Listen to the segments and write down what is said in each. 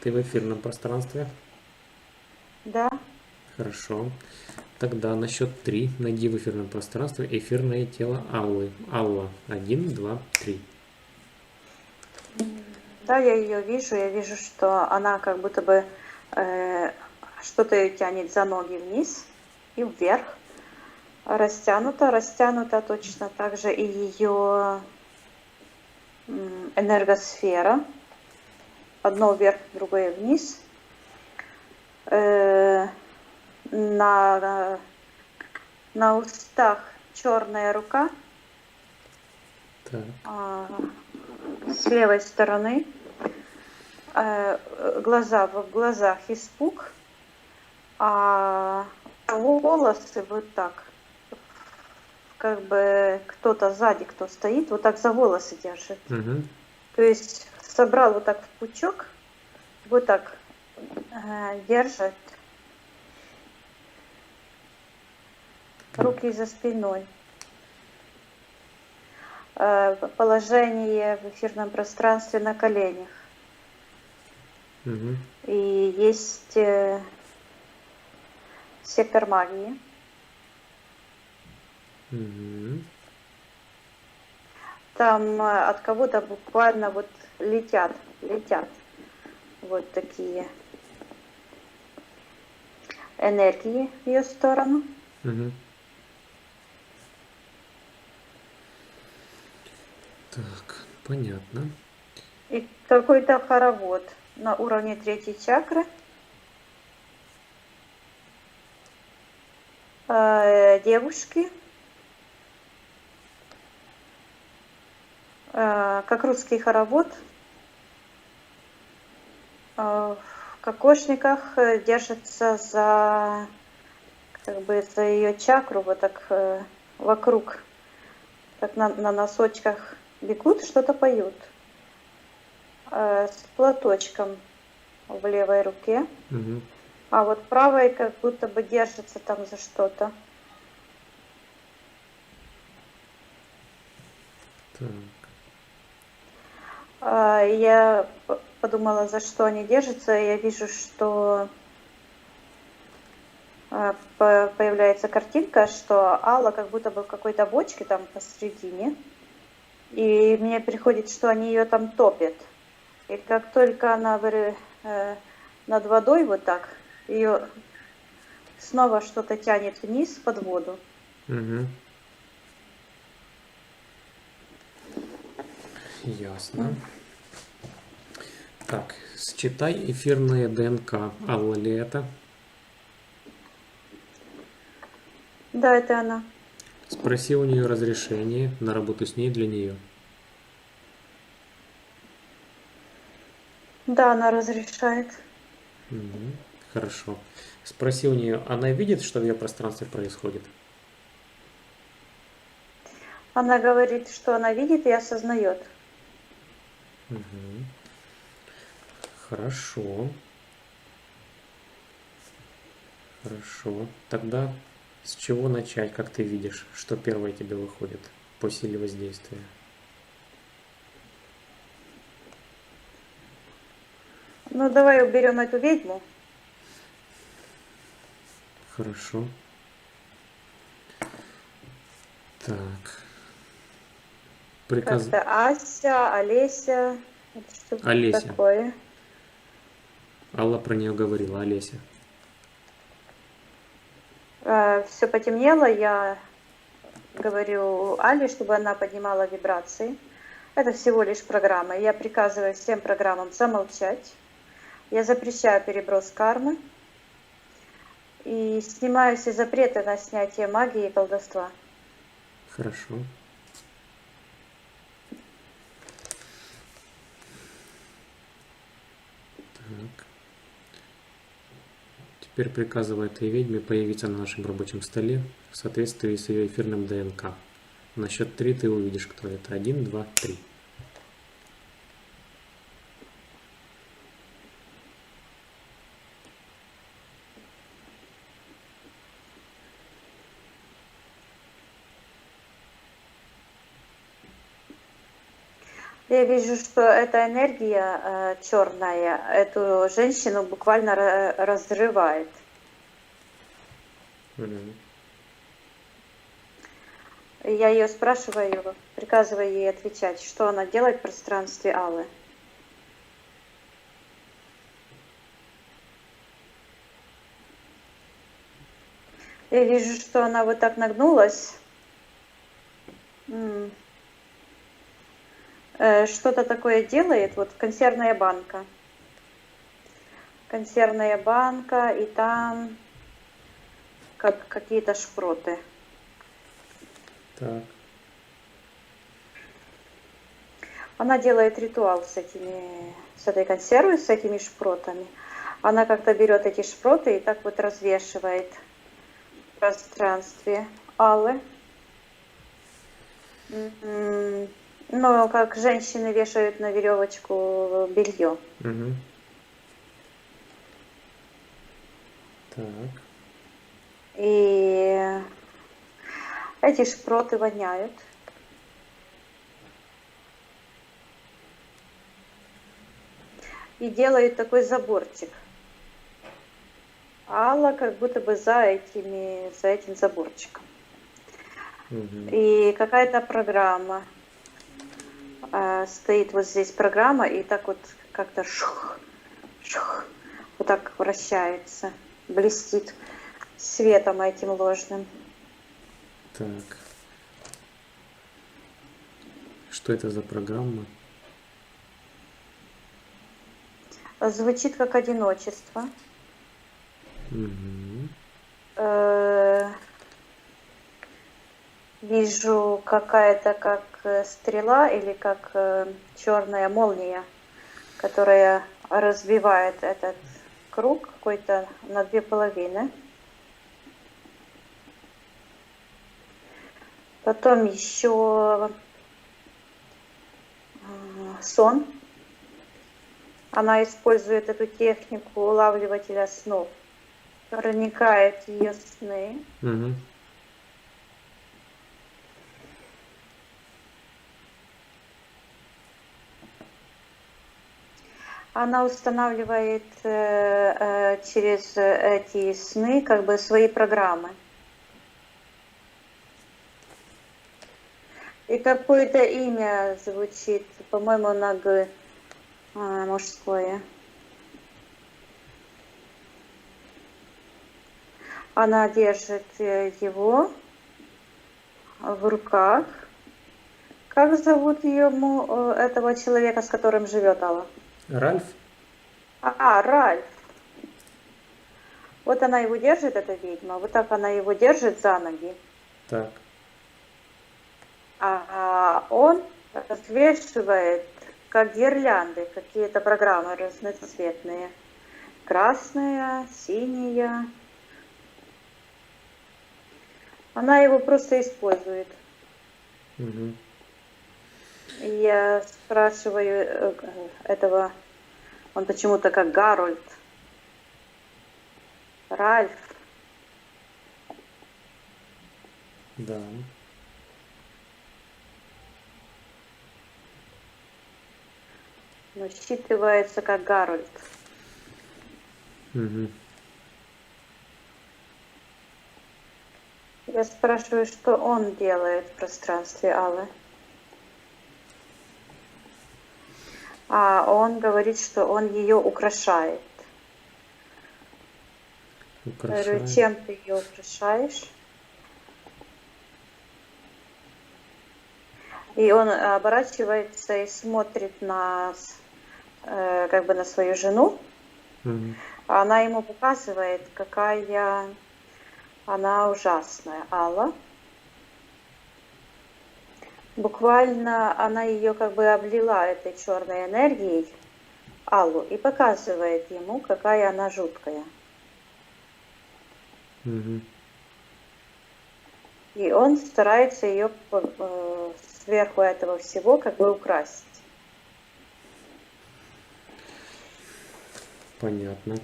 Ты в эфирном пространстве? Да. Хорошо. Тогда на счет 3 найди в эфирном пространстве эфирное тело Аллы. Алла. 1, 2, 3. Да, я ее вижу. Я вижу, что она как будто бы э, что-то ее тянет за ноги вниз и вверх. Растянута точно так же и ее энергосфера. Одно вверх, другое вниз. На устах черная рука. Так. С левой стороны. В глазах испуг, а волосы вот так, как бы кто-то сзади, кто стоит, вот так за волосы держит. Угу. То есть собрал вот так в пучок, вот так держит, руки за спиной. Положение в эфирном пространстве на коленях. Угу. И есть сектор магии. Угу. Там от кого-то буквально вот летят вот такие энергии в ее сторону. Угу. Так, понятно. И какой-то хоровод на уровне 3-й чакры. Девушки, как русский хоровод, в кокошниках держатся за, как бы, за ее чакру, вот так вокруг, так на носочках бегут, что-то поют. С платочком в левой руке. Угу. А вот правой как будто бы держится там за что-то. Так. Я подумала, за что они держатся. Я вижу, что появляется картинка, что Алла как будто бы в какой-то бочке там посередине. И мне приходит, что они ее там топят. И как только она над водой вот так, ее снова что-то тянет вниз под воду. Угу. Ясно. Так, считай эфирное ДНК. Алла ли это? Да, это она. Спроси у нее разрешение на работу с ней для нее. Да, она разрешает. Угу. Хорошо. Спроси у нее, она видит, что в ее пространстве происходит? Она говорит, что она видит и осознает. Угу. Хорошо. Хорошо. Тогда с чего начать, как ты видишь, что первое тебе выходит по силе воздействия? Ну, давай уберем эту ведьму. Хорошо. Так. Как-то Ася, Олеся. Что Олеся. такое? Алла про нее говорила, Олеся. Все потемнело. Я говорю Але, чтобы она поднимала вибрации. Это всего лишь программа. Я приказываю всем программам замолчать. Я запрещаю переброс кармы. И снимаю все запреты на снятие магии и колдовства. Хорошо. Так. Теперь приказывай этой ведьме появиться на нашем рабочем столе в соответствии с ее эфирным ДНК. На счет 3 ты увидишь, кто это. 1, 2, 3. Я вижу, что эта энергия черная эту женщину буквально разрывает. Мгм. И я ее спрашиваю, приказываю ей отвечать, что она делает в пространстве Аллы. Я вижу, что она вот так нагнулась. Что-то такое делает, вот консервная банка. Консервная банка, и там как какие-то шпроты. Так. Она делает ритуал с этой консервой, с этими шпротами. Она как-то берет эти шпроты и так вот развешивает в пространстве Аллы. Ну, как женщины вешают на веревочку белье. Мгм. Так. И эти шпроты воняют. И делают такой заборчик. Алла как будто бы за этим заборчиком. Мгм. И какая-то программа. Стоит вот здесь программа, и так вот как-то шух, шух, вот так вращается, блестит светом этим ложным. Так. Что это за программа? Звучит как одиночество. Мгм. Вижу какая-то как стрела или как черная молния, которая разбивает этот круг какой-то на две половины. Потом еще сон. Она использует эту технику улавливателя снов, проникает в ее сны. Мгм. Она устанавливает через эти сны как бы свои программы. И какое-то имя звучит, по-моему, на Г, мужское. Она держит его в руках. Как зовут этого человека, с которым живет Алла? Ральф? Ральф. Вот она его держит, эта ведьма. Вот так она его держит за ноги. Так. Он развешивает, как гирлянды, какие-то программы разноцветные. Красная, синяя. Она его просто использует. Мгм. И я спрашиваю этого, он почему-то как Гарольд. Ральф. Да. Но считывается как Гарольд. Мгм. Я спрашиваю, что он делает в пространстве Аллы. Он говорит, что он ее украшает. Я говорю, Украшает. чем ты ее украшаешь? И он оборачивается и смотрит как бы на свою жену. Мгм. Она ему показывает, какая она ужасная, Алла. Буквально она ее как бы облила этой черной энергией, Аллу, и показывает ему, какая она жуткая. Мгм. И он старается ее сверху этого всего как бы украсить. Понятно.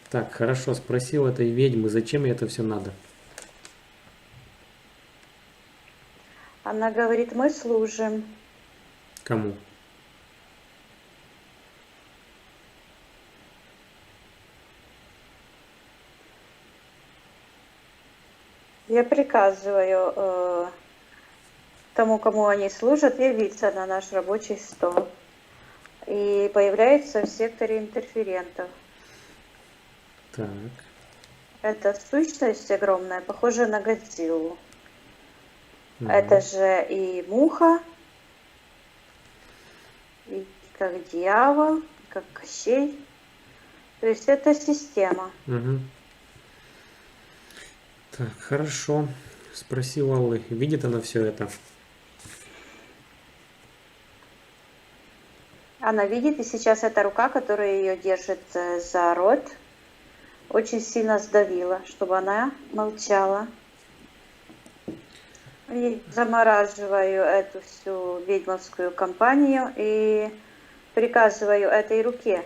Так, хорошо, спросил этой ведьмы, зачем ей это все надо? Она говорит, мы служим. Кому? Я приказываю тому, кому они служат, явиться на наш рабочий стол. И появляется в секторе интерферентов. Так. Это сущность огромная, похожая на Годзиллу. Мгм. Это же и муха, и как дьявол, и как Кощей. То есть это система. Мгм. Так, хорошо. Спроси у Аллы, видит она все это? Она видит, и сейчас эта рука, которая ее держит за рот, очень сильно сдавила, чтобы она молчала. И замораживаю эту всю ведьмовскую компанию и приказываю этой руке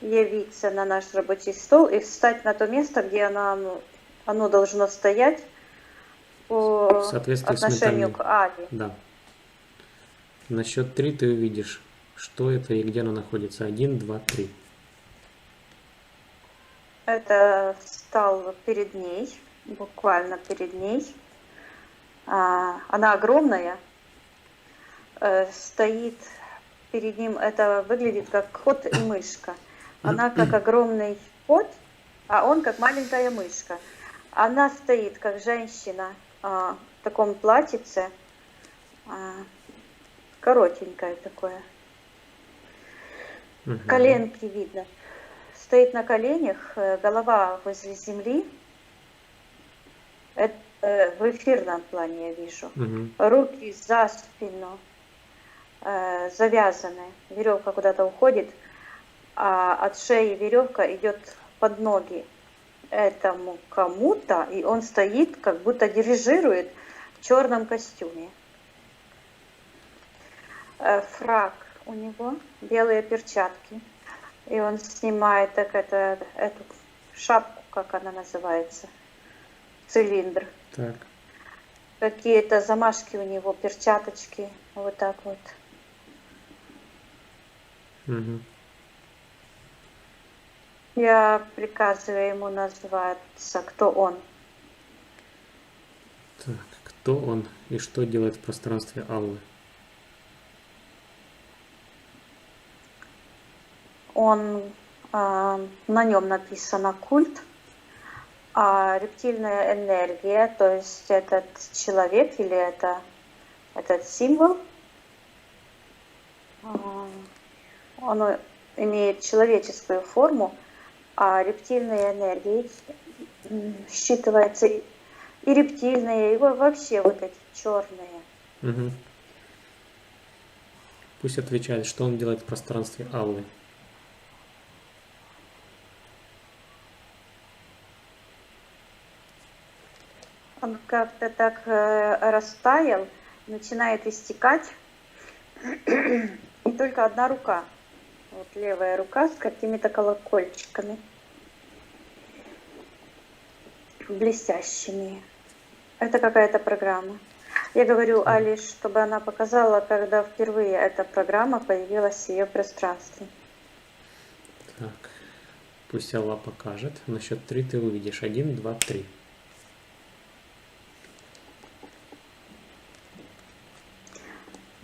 явиться на наш рабочий стол и встать на то место, где оно должно стоять В по соответствии с отношению ментальной... к Али. Да. На счет 3 ты увидишь, что это и где оно находится. 1, 2, 3. Это встал перед ней, буквально перед ней. Она огромная, стоит перед ним, это выглядит как кот и мышка. Она как огромный кот, а он как маленькая мышка. Она стоит как женщина в таком платьице, коротенькое такое, коленки видно. Стоит на коленях, голова возле земли. Это в эфирном плане я вижу. Руки за спину завязаны, веревка куда-то уходит, а от шеи веревка идет под ноги этому кому-то, и он стоит, как будто дирижирует в черном костюме. Фрак у него, белые перчатки, и он снимает эту шапку, как она называется, цилиндр. Так. Какие-то замашки у него, перчаточки, вот так вот. Мгм. Я приказываю ему назваться, кто он. Так, кто он и что делает в пространстве Аллы? Он, на нем написано культ, а рептильная энергия, то есть этот человек или этот символ, он имеет человеческую форму, а рептильной энергией считывается и рептильные, и вообще вот эти черные. Мгм. Пусть отвечает, что он делает в пространстве Аллы. Он как-то так растаял, начинает истекать, и только одна рука, вот левая рука с какими-то колокольчиками блестящими. Это какая-то программа. Я говорю Али, чтобы она показала, когда впервые эта программа появилась в ее пространстве. Так, пусть Алла покажет. На счет 3 ты увидишь. 1, 2, 3.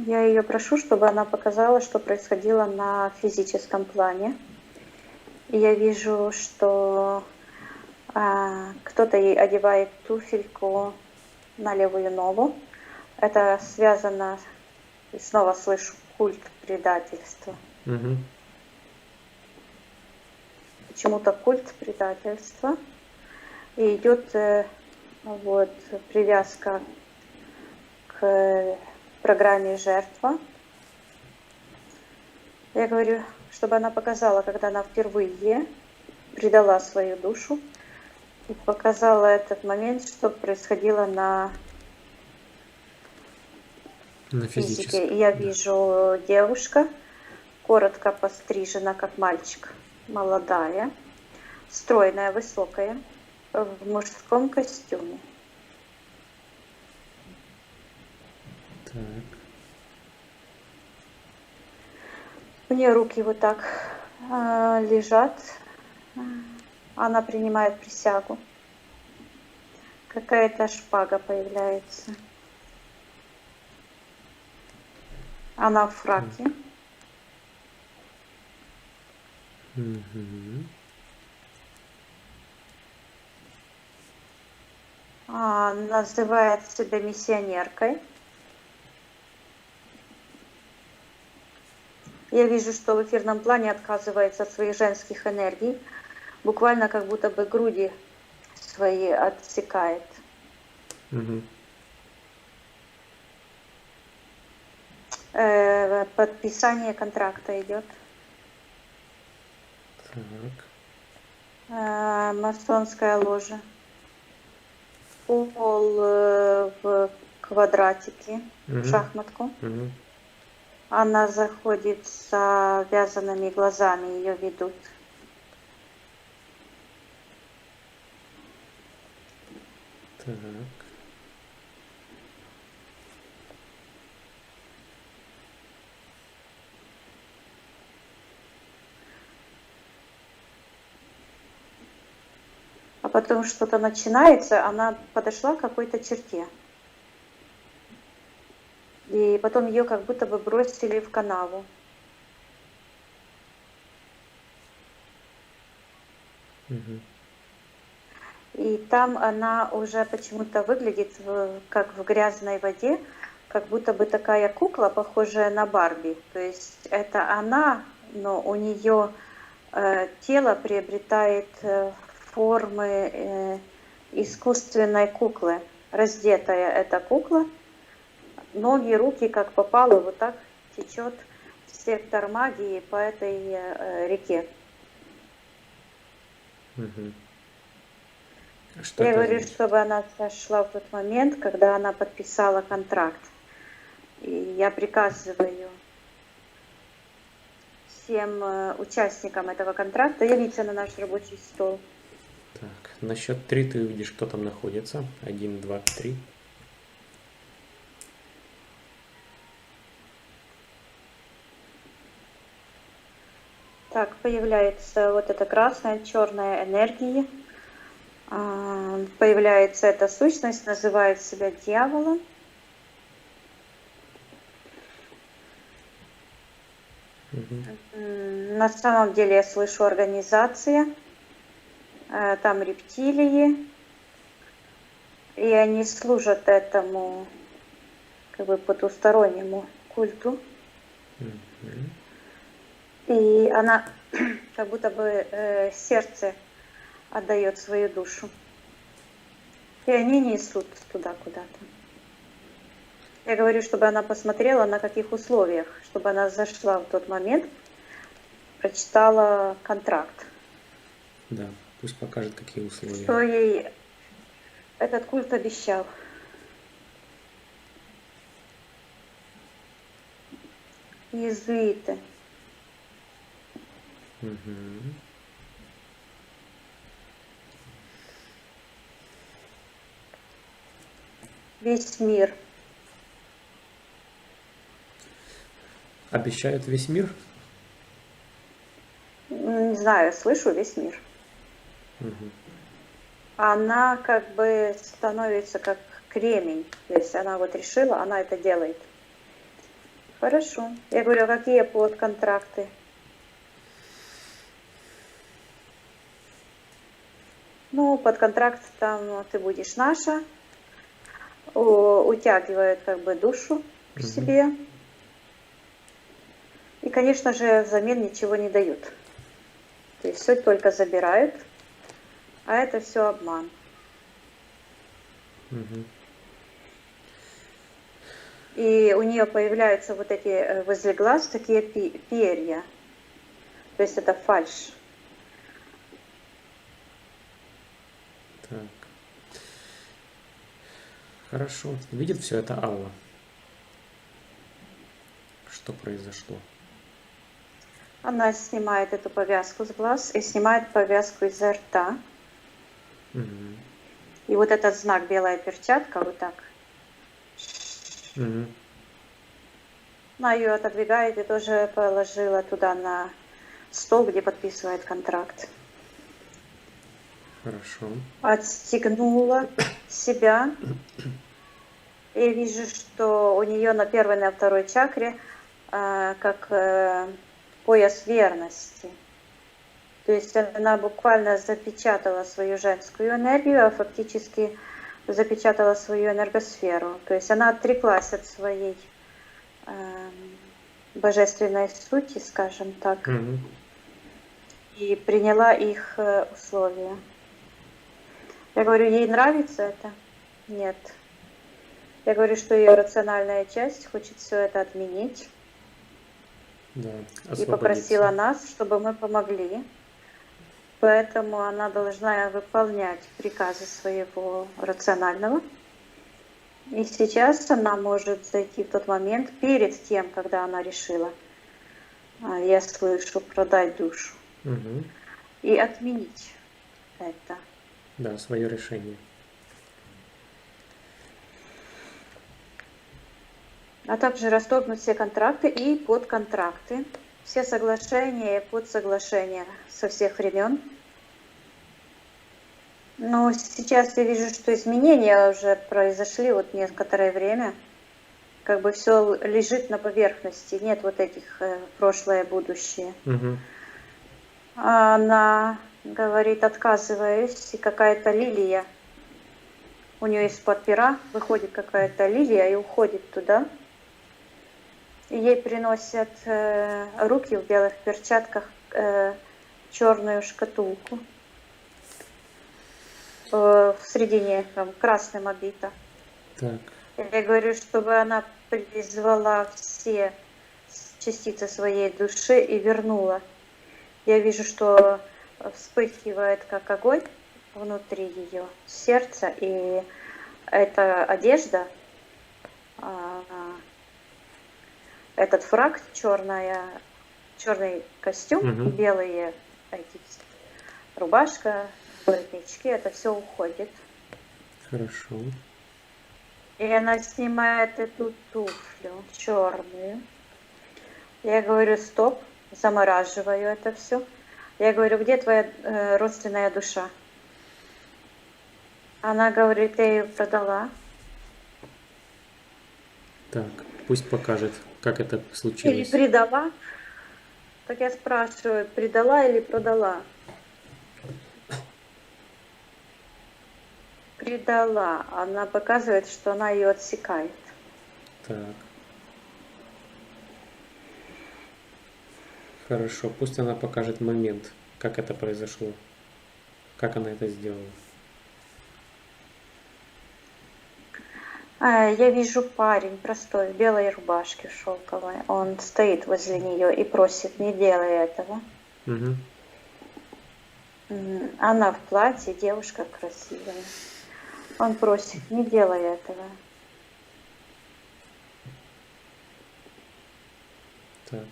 Я ее прошу, чтобы она показала, что происходило на физическом плане. И я вижу, что кто-то ей одевает туфельку на левую ногу. Это связано, и снова слышу, культ предательства. Угу. Почему-то культ предательства. И идет вот привязка к программе «Жертва». Я говорю, чтобы она показала, когда она впервые предала свою душу, и показала этот момент, что происходило на физике. физическом. И я вижу девушка, коротко пострижена, как мальчик, молодая, стройная, высокая, в мужском костюме. Так. У нее руки вот так лежат. Она принимает присягу. Какая-то шпага появляется. Она в фраке. Мгм. Называет себя миссионеркой. Я вижу, что в эфирном плане отказывается от своих женских энергий. Буквально как будто бы груди свои отсекает. Мгм. Подписание контракта идет. Так. Масонская ложа. Пол в квадратике, в Мгм. шахматку. Мгм. Она заходит с завязанными глазами, ее ведут. Так. А потом что-то начинается, она подошла к какой-то черте. И потом ее как будто бы бросили в канаву. Мгм. И там она уже почему-то выглядит как в грязной воде, как будто бы такая кукла, похожая на Барби. То есть это она, но у нее тело приобретает формы искусственной куклы. Раздетая эта кукла, ноги, руки как попало, вот так течет сектор магии по этой реке. Мгм. А что Я это говорю, значит? чтобы она сошла в тот момент, когда она подписала контракт. И я приказываю всем участникам этого контракта явиться на наш рабочий стол. Так, на счет 3 ты увидишь, кто там находится. 1, 2, 3. Так, появляется вот эта красная, черная энергия. Появляется эта сущность, называет себя дьяволом. На самом деле я слышу организация, там рептилии, и они служат этому как бы потустороннему культу. И она как будто бы сердце отдает свою душу. И они несут туда куда-то. Я говорю, чтобы она посмотрела, на каких условиях, чтобы она зашла в тот момент, прочитала контракт. Да, пусть покажет, какие условия. Что ей этот культ обещал. Иезуиты. Мгм. Весь мир. Обещают весь мир? Не знаю, слышу весь мир. Мгм. Она как бы становится как кремень. То есть она вот решила, она это делает. Хорошо. Я говорю, а какие подконтракты? Ну, под контракт там ты будешь наша, утягивают как бы душу к Мгм. себе. И, конечно же, взамен ничего не дают. То есть суть только забирают, а это все обман. Мгм. И у нее появляются вот эти возле глаз такие перья. То есть это фальшь. Так. Хорошо. Видит все это Алла? Что произошло? Она снимает эту повязку с глаз и снимает повязку изо рта. Мгм. И вот этот знак белая перчатка вот так. Мгм. Она ее отодвигает и тоже положила туда на стол, где подписывает контракт. Хорошо. отстегнула себя. Я вижу, что у нее на первой, на второй чакре как пояс верности. То есть она буквально запечатала свою женскую энергию, а фактически запечатала свою энергосферу. То есть она отреклась от своей божественной сути, скажем так, Мгм. и приняла их условия. Я говорю, ей нравится это? Нет. Я говорю, что ее рациональная часть хочет все это отменить. Да, И попросила освободиться. нас, чтобы мы помогли. Поэтому она должна выполнять приказы своего рационального. И сейчас она может зайти в тот момент перед тем, когда она решила, я слышу, продать душу, Мгм. и отменить это. Да, свое решение. А также расторгнуть все контракты и подконтракты, все соглашения и подсоглашения со всех времен. Но сейчас я вижу, что изменения уже произошли вот некоторое время. Как бы все лежит на поверхности, нет вот этих прошлое, будущее. Мгм. А она говорит, отказываюсь, и какая-то лилия. У нее из-под пера выходит какая-то лилия и уходит туда. И ей приносят руки в белых перчатках черную шкатулку. В середине там красным обита. Так. Я говорю, чтобы она призвала все частицы своей души и вернула. Я вижу, что вспыхивает как огонь внутри ее сердца, и эта одежда, этот фрак, черный костюм и Мгм. белые эти, рубашка, воротнички, это все уходит. Хорошо. И она снимает эту туфлю черную. Я говорю, стоп, замораживаю это все. Я говорю, где твоя родственная душа? Она говорит, я ее продала. Так, пусть покажет, как это Или случилось. предала. Так я спрашиваю, предала или продала? Предала. Она показывает, что она ее отсекает. Так. Хорошо, пусть она покажет момент, как это произошло. Как она это сделала. Я вижу парень простой, в белой рубашке шелковой. Он стоит возле нее и просит, не делай этого. Угу. Она в платье, девушка красивая. Он просит, не делай этого. Так.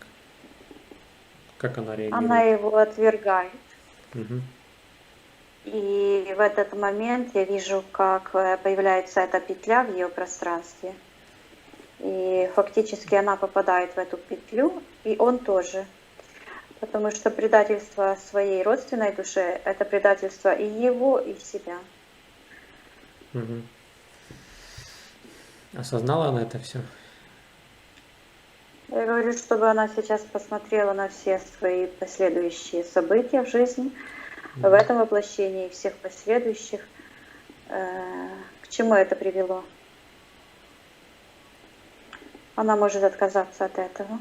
Как она реагирует? Она его отвергает. Угу. И в этот момент я вижу, как появляется эта петля в ее пространстве. И фактически она попадает в эту петлю, и он тоже. Потому что предательство своей родственной душе – это предательство и его, и себя. Угу. Осознала она это все? Я говорю, чтобы она сейчас посмотрела на все свои последующие события в жизни, в этом воплощении и всех последующих, к чему это привело. Она может отказаться от этого.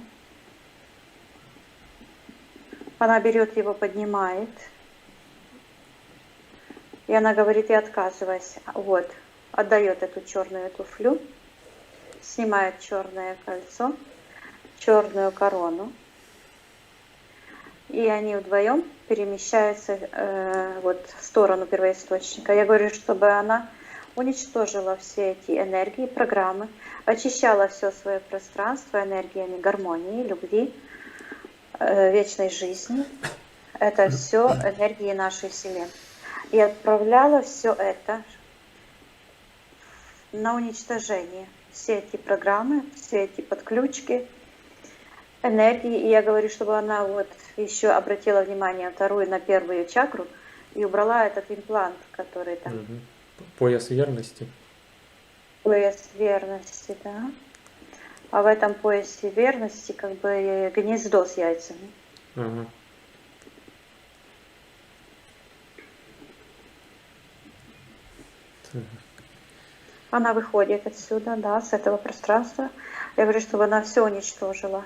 Она берет его, поднимает. И она говорит, я отказываюсь. Вот, отдает эту черную туфлю, снимает черное кольцо, черную корону. И они вдвоем перемещаются вот в сторону первоисточника. Я говорю, чтобы она уничтожила все эти энергии, программы, очищала все свое пространство энергиями гармонии, любви, вечной жизни. Это все энергии нашей Вселенной. И отправляла все это на уничтожение. Все эти программы, все эти подключки, энергии. И я говорю, чтобы она вот еще обратила внимание вторую на первую чакру и убрала этот имплант, который там Мгм. Пояс верности. пояс верности, да. А в этом поясе верности как бы гнездо с яйцами. Ага. Так. Она выходит отсюда, да, с этого пространства. Я говорю, чтобы она все уничтожила.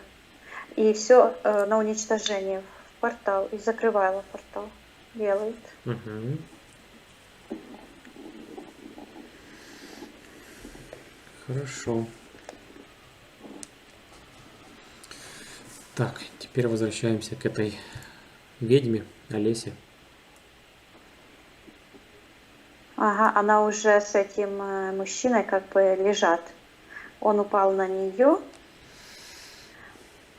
И все на уничтожение в портал. И закрывала портал. Делает. Мгм. Хорошо. Так, теперь возвращаемся к этой ведьме Олесе. Ага, она уже с этим мужчиной как бы лежат. Он упал на нее.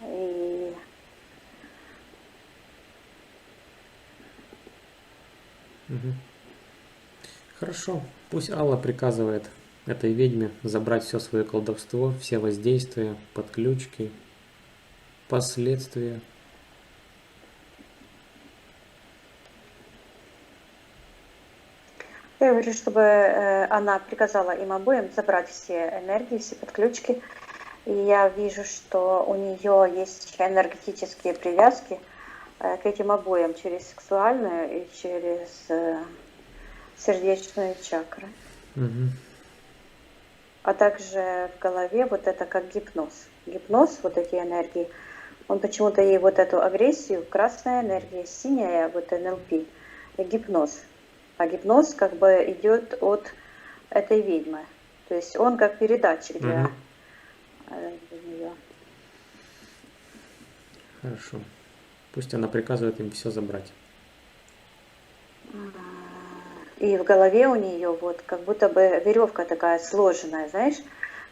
И Мгм. Хорошо. Пусть Алла приказывает этой ведьме забрать все свое колдовство, все воздействия, подключки, последствия. я говорю, чтобы она приказала им обоим забрать все энергии, все подключки. И я вижу, что у нее есть энергетические привязки к этим обоим через сексуальную и через сердечную чакры. Мгм. А также в голове вот это как гипноз. Гипноз, вот эти энергии, он почему-то ей вот эту агрессию, красная энергия, синяя, вот НЛП, и гипноз. А гипноз как бы идет от этой ведьмы. То есть он как передатчик для Мгм. нее. Хорошо. Пусть она приказывает им все забрать. И в голове у нее вот как будто бы веревка такая сложенная, знаешь,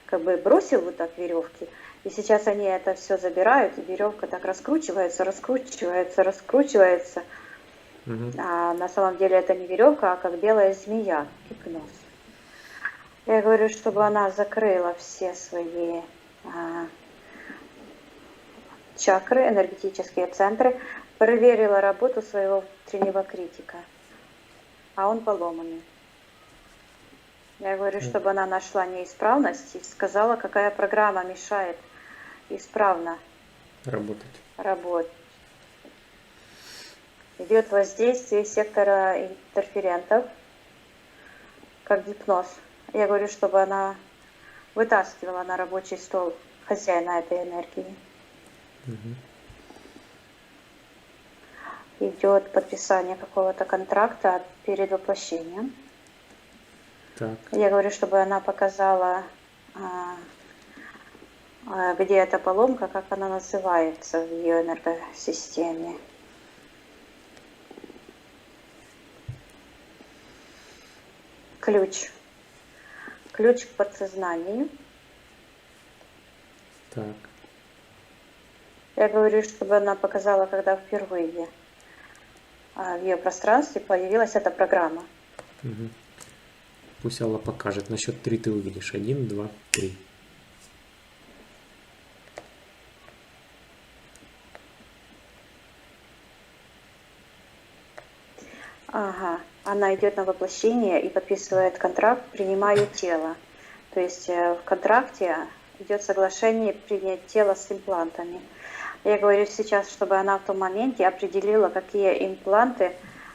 как бы бросил вот так веревки, и сейчас они это все забирают, и веревка так раскручивается, раскручивается, раскручивается, Мгм. а на самом деле это не веревка, а как белая змея, гипноз. Я говорю, чтобы она закрыла все свои чакры, энергетические центры, проверила работу своего внутреннего критика, а он поломанный. Я говорю, Так, чтобы она нашла неисправность и сказала, какая программа мешает исправно работать. работать. Идет воздействие сектора интерферентов, как гипноз. Я говорю, чтобы она вытаскивала на рабочий стол хозяина этой энергии. Мгм. Идет подписание какого-то контракта перед воплощением. Так, Я говорю, чтобы она показала, где эта поломка, как она называется в ее энергосистеме. Ключ. Ключ к подсознанию. так. Я говорю, чтобы она показала, когда впервые в ее пространстве появилась эта программа. Мгм. Пусть Алла покажет. На счет 3 ты увидишь. 1, 2, 3. Ага. Она идет на воплощение и подписывает контракт «Принимаю тело». То есть в контракте идет соглашение принять тело с имплантами. Я говорю сейчас, чтобы она в том моменте определила, какие импланты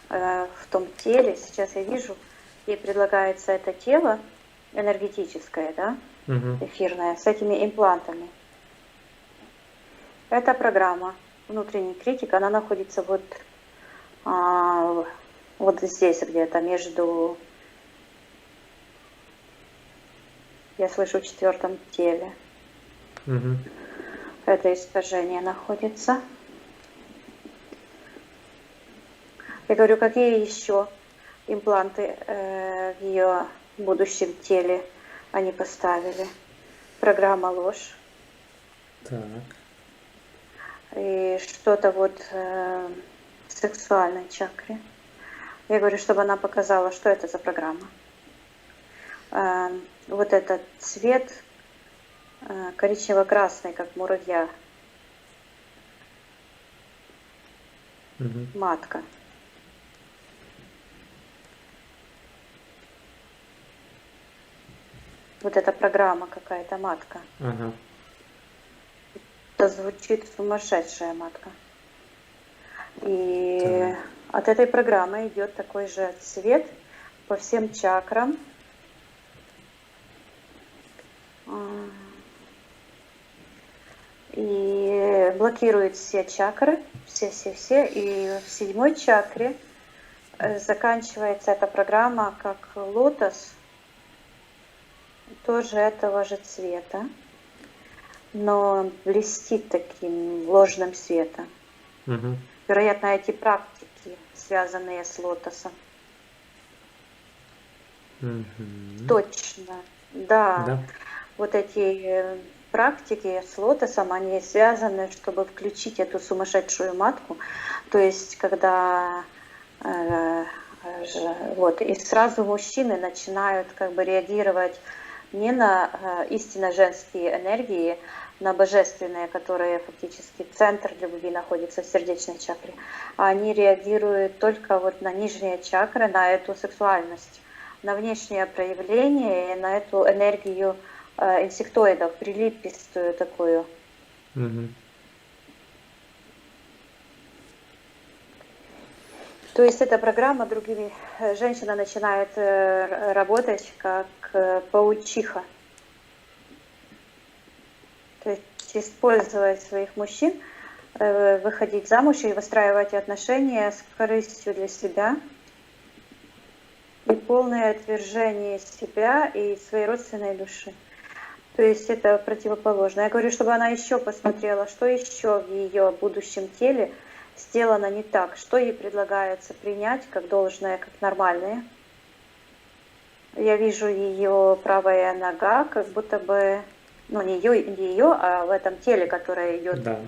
в том теле. Сейчас я вижу, ей предлагается это тело энергетическое, да, Мгм. эфирное, с этими имплантами. Эта программа внутренний критик, она находится вот здесь где-то между, я слышу, в четвертом теле. Мгм. Это искажение находится. Я говорю, какие еще импланты в ее будущем теле они поставили. Программа ложь. Так. И что-то вот в сексуальной чакре. Я говорю, чтобы она показала, что это за программа. Вот этот цвет коричнево-красный, как муравья, Мгм. матка. вот эта программа какая-то матка. Ага. Это звучит сумасшедшая матка. И Так. от этой программы идет такой же цвет по всем чакрам. И блокирует все чакры, все. И в 7-й чакре заканчивается эта программа как лотос, тоже этого же цвета, но блестит таким ложным светом. Угу. Вероятно, эти практики, связанные с лотосом. Угу. Точно, да. Да. Вот эти практики с лотосом, они связаны, чтобы включить эту сумасшедшую матку. То есть, когда вот, и сразу мужчины начинают как бы реагировать не на истинно женские энергии, на божественные, которые фактически центр любви находится в сердечной чакре, а они реагируют только вот на нижние чакры, на эту сексуальность, на внешнее проявление, и на эту энергию инсектоидов, прилипистую такую. Угу. То есть эта программа другими женщина начинает работать как паучиха. То есть использовать своих мужчин, выходить замуж и выстраивать отношения с корыстью для себя. И полное отвержение себя и своей родственной души. То есть это противоположно. Я говорю, чтобы она еще посмотрела, что еще в ее будущем теле сделано не так, что ей предлагается принять как должное, как нормальное. Я вижу ее правая нога, как будто бы, ну не ее, а в этом теле, которое идет, Да.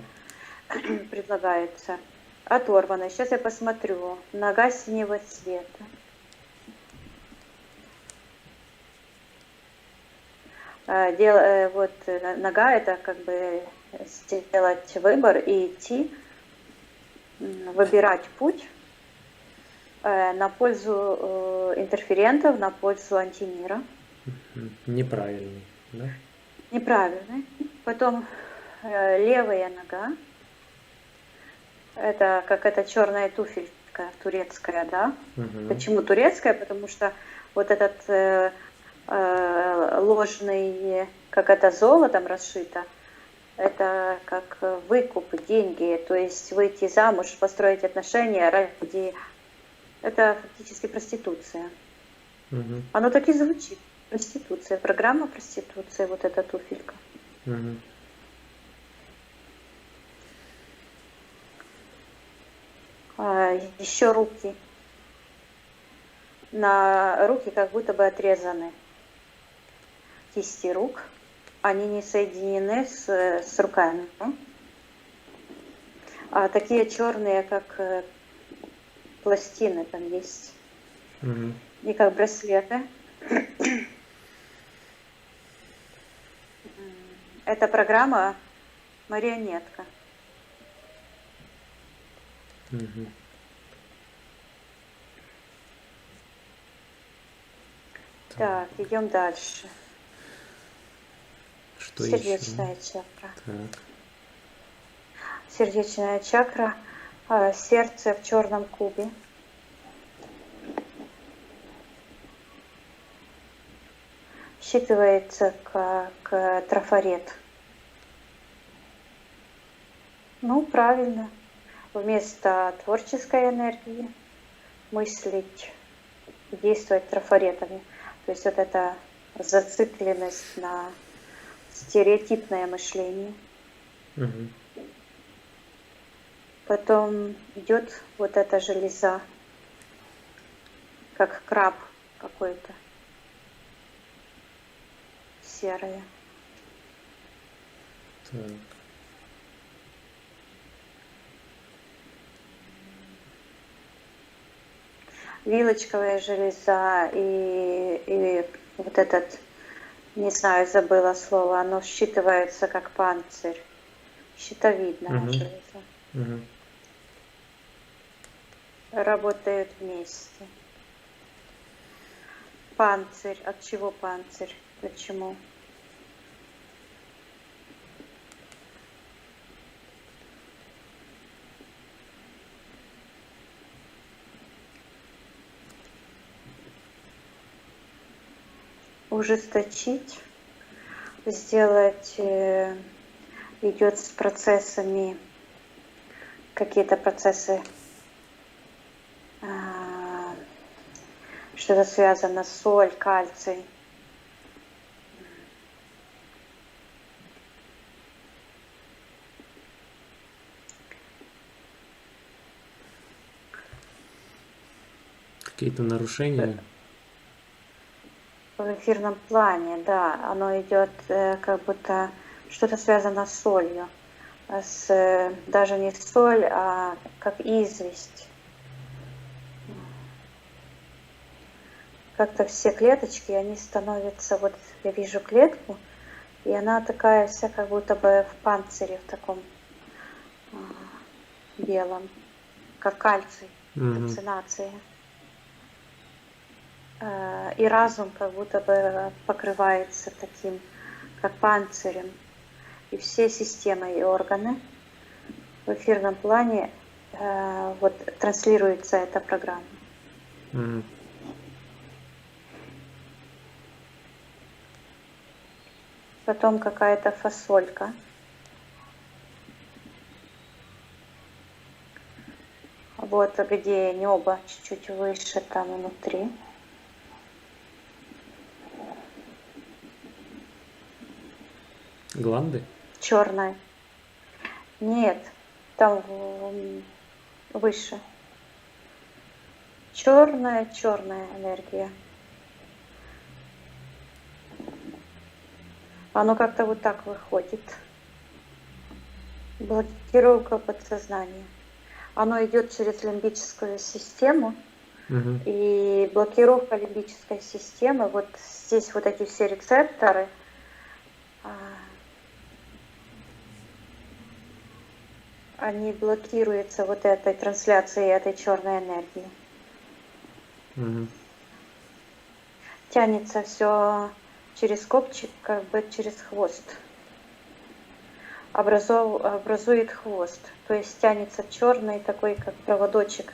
предлагается, оторвана. Сейчас я посмотрю. Нога синего цвета. Вот нога — это как бы сделать выбор и идти, выбирать путь на пользу интерферентов, на пользу антимира. Неправильный, да? Неправильный. Потом левая нога. Это как эта черная туфелька турецкая, да? Угу. Почему турецкая? Потому что вот этот ложный, как это золотом расшито, это как выкуп, деньги, то есть выйти замуж, построить отношения ради... Это фактически проституция. Угу. Оно так и звучит. Проституция, программа проституции, вот эта туфелька. Угу. Еще руки. На руки как будто бы отрезаны. Кисти рук, они не соединены с руками. А такие черные, как пластины там есть. Угу. И как браслеты. Это программа марионетка. Угу. Так, идем дальше. Что Сердечная еще? чакра. Так. Сердечная чакра, сердце в черном кубе. Считывается как трафарет. Ну, правильно. Вместо творческой энергии мыслить, действовать трафаретами. То есть вот эта зацикленность на стереотипное мышление. Угу. Потом идет вот эта железа, как краб какой-то, серая. Так. Вилочковая железа и вот этот, не знаю, забыла слово, оно считывается как панцирь, щитовидная железа. Угу. Работают вместе. Панцирь. От чего панцирь? Почему? Ужесточить, сделать, идет с процессами, какие-то процессы, что-то связано с соль, кальций. Какие-то нарушения. В эфирном плане, да, оно идет как будто что-то связано с солью, даже не соль, а как известь. Как-то все клеточки, они становятся, вот я вижу клетку, и она такая вся как будто бы в панцире, в таком белом, как кальций, кальцинация. И разум как будто бы покрывается таким, как панцирем. И все системы и органы в эфирном плане вот транслируется эта программа. Потом какая-то фасолька. Вот где небо чуть-чуть выше, там внутри. Гланды? Черная. Нет, там выше. Черная энергия. Оно как-то вот так выходит. Блокировка подсознания. Оно идет через лимбическую систему. И блокировка лимбической системы, вот здесь вот эти все рецепторы, они блокируются вот этой трансляцией этой черной энергии. Тянется все через копчик, как бы через хвост. Образует хвост. То есть тянется черный такой, как проводочек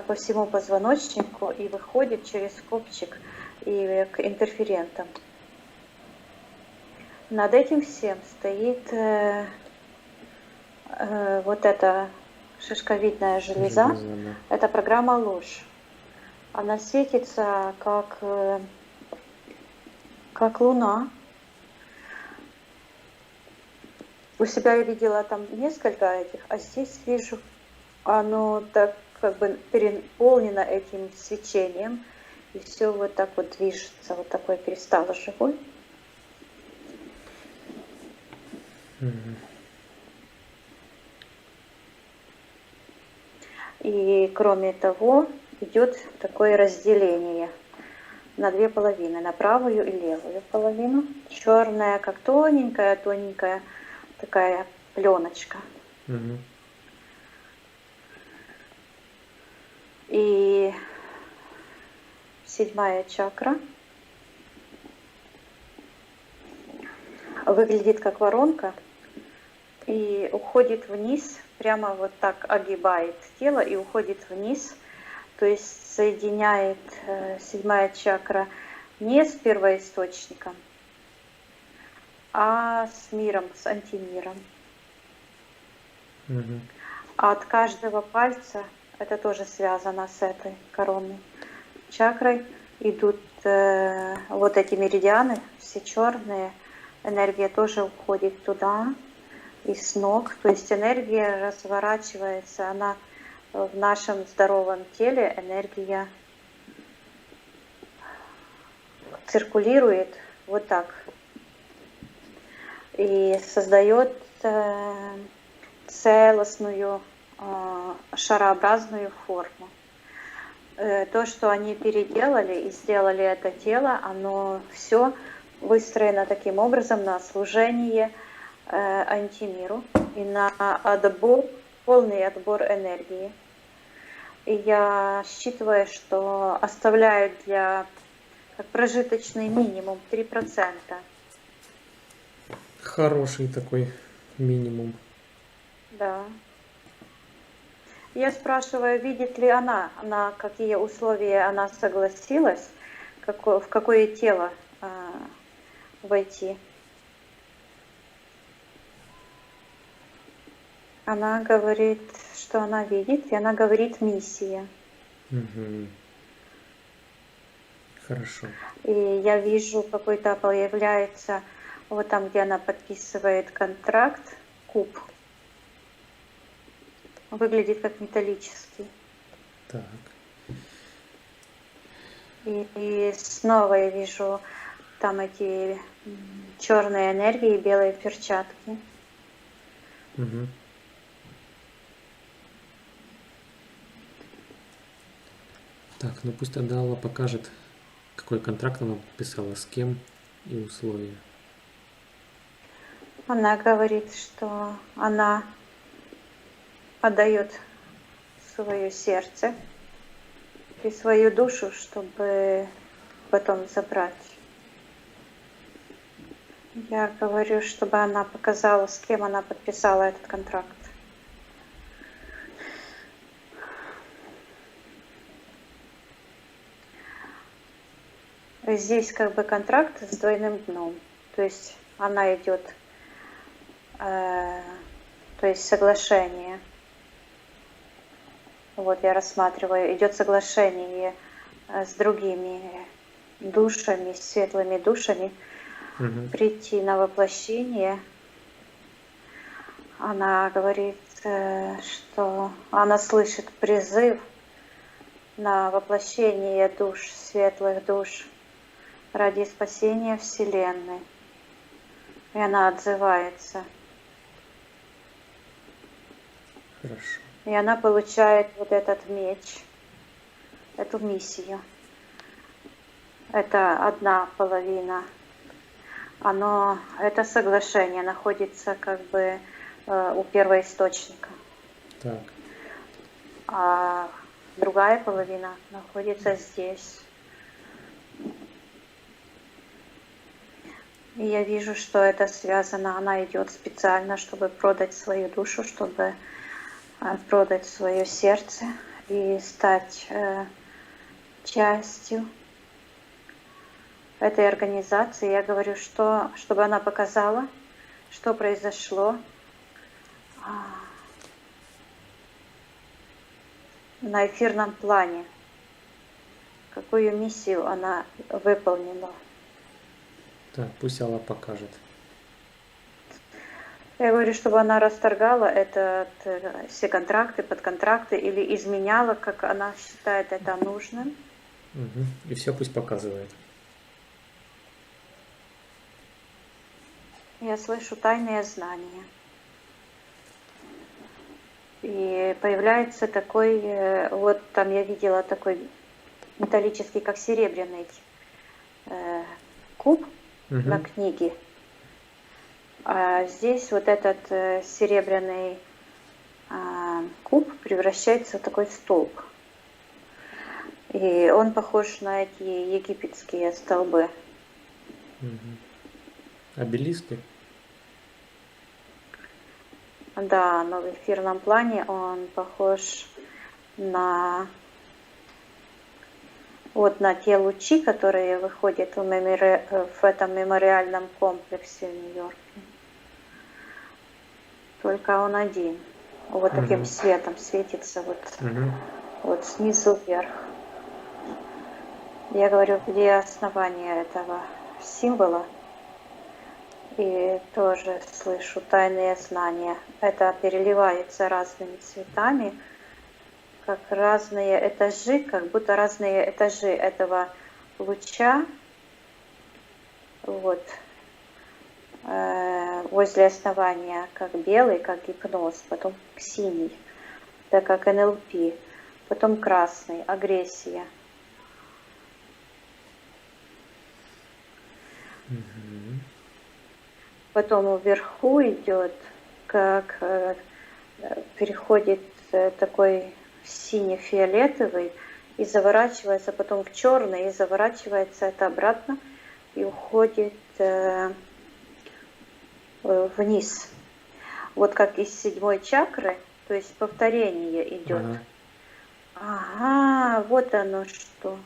по всему позвоночнику и выходит через копчик и к интерферентам. Над этим всем стоит вот эта шишковидная железа. Да. Это программа ложь. Она светится как луна. У себя я видела там несколько этих, а здесь вижу, оно так как бы переполнено этим свечением, и все вот так вот движется, вот такой кристалл живой. И кроме того, идет такое разделение на две половины, на правую и левую половину. Черная, как тоненькая такая пленочка. И 7-я чакра выглядит как воронка и уходит вниз, прямо вот так огибает тело и уходит вниз. То есть соединяет 7-я чакра не с первоисточником, а с миром, с антимиром. А от каждого пальца, это тоже связано с этой коронной чакрой, идут вот эти меридианы, все черные, энергия тоже уходит туда, и с ног. То есть энергия разворачивается, она в нашем здоровом теле, энергия циркулирует вот так и создает целостную шарообразную форму. То, что они переделали и сделали это тело, оно все выстроено таким образом на служение антимиру и на отбор, полный отбор энергии. И я считываю, что оставляют для как прожиточный минимум 3%. Хороший такой минимум. Да. Я спрашиваю, видит ли она, на какие условия она согласилась, в какое тело войти. Она говорит, что она видит, и она говорит миссия. Угу. Хорошо. И я вижу, какой-то появляется, вот там, где она подписывает контракт, куб. Выглядит как металлический. Так. И снова я вижу там эти черные энергии, белые перчатки. Угу. Так, ну пусть тогда Алла покажет, какой контракт она подписала, с кем и условия. Она говорит, что она отдает свое сердце и свою душу, чтобы потом забрать. Я говорю, чтобы она показала, с кем она подписала этот контракт. Здесь как бы контракт с двойным дном. То есть она идет, то есть соглашение. Вот я рассматриваю, идет соглашение с другими душами, светлыми душами, прийти на воплощение. Она говорит, что она слышит призыв на воплощение душ, светлых душ, ради спасения Вселенной. И она отзывается. Хорошо. И она получает вот этот меч, эту миссию. Это одна половина. Это соглашение находится как бы у первоисточника. Так. А другая половина находится здесь. И я вижу, что это связано. Она идет специально, чтобы продать свою душу, чтобы продать свое сердце и стать частью этой организации. Я говорю, чтобы она показала, что произошло на эфирном плане, какую миссию она выполнила. Так, пусть Алла покажет. Я говорю, чтобы она расторгала все контракты, подконтракты или изменяла, как она считает это нужным. Угу. И все пусть показывает. Я слышу тайные знания. И появляется такой, вот там я видела такой металлический, как серебряный куб на книге. А здесь вот этот серебряный куб превращается в такой столб. И он похож на эти египетские столбы. Обелиски? Да, но в эфирном плане он похож на те лучи, которые выходят в этом мемориальном комплексе в Нью-Йорке. Только он один. Вот таким светом светится вот снизу вверх. Я говорю, где основание этого символа. И тоже слышу тайные знания. Это переливается разными цветами, как разные этажи, как будто разные этажи этого луча. Вот. Возле основания как белый, как гипноз, потом синий, это как НЛП, потом красный, агрессия. Потом вверху идет, как переходит такой сине-фиолетовый и заворачивается потом в черный, и заворачивается это обратно и уходит вниз. Вот как из 7-й чакры, то есть повторение идет. Ага. Ага, вот оно что.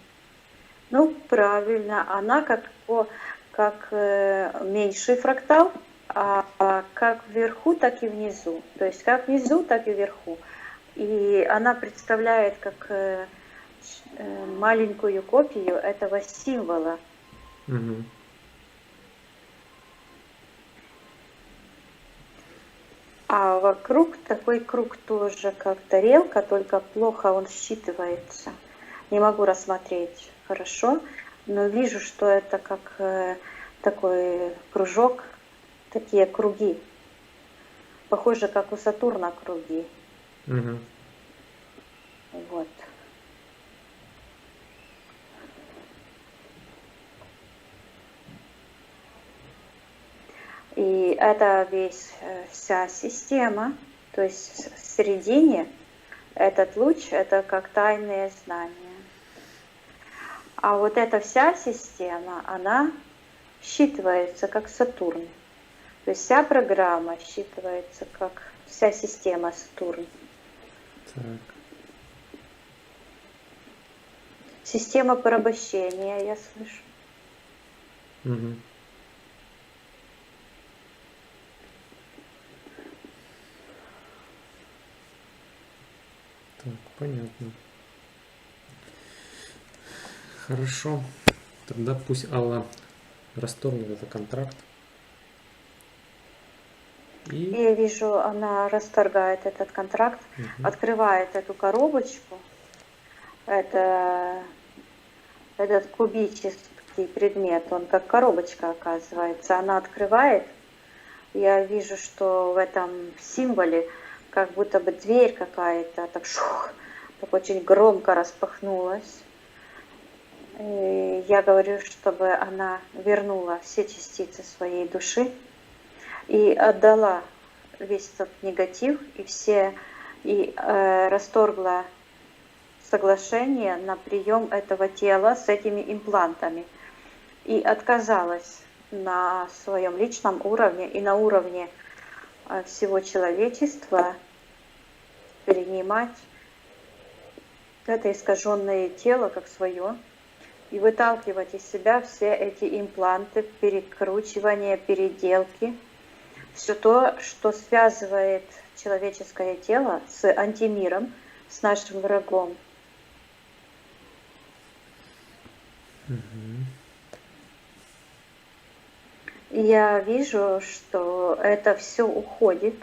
Ну, правильно, она как меньший фрактал, как вверху, так и внизу. То есть как внизу, так и вверху. И она представляет как маленькую копию этого символа. Угу. А вокруг такой круг тоже, как тарелка, только плохо он считывается. Не могу рассмотреть хорошо, но вижу, что это как такой кружок, такие круги. Похоже, как у Сатурна круги. Угу. Вот. И это вся система, то есть в середине этот луч, это как тайные знания. А вот эта вся система, она считывается как Сатурн. То есть вся программа считывается как вся система Сатурн. Так. Система порабощения, я слышу. Угу. Так, понятно. Хорошо. Тогда пусть Алла расторгнет этот контракт. И Я вижу, она расторгает этот контракт, открывает эту коробочку. Это этот кубический предмет, он как коробочка оказывается. Она открывает. Я вижу, что в этом символе как будто бы дверь какая-то так очень громко распахнулась. И я говорю, чтобы она вернула все частицы своей души и отдала весь этот негатив и расторгла соглашение на прием этого тела с этими имплантами и отказалась на своем личном уровне и на уровне всего человечества принимать это искаженное тело как свое и выталкивать из себя все эти импланты, перекручивания, переделки, все то, что связывает человеческое тело с антимиром, с нашим врагом. И я вижу, что это все уходит.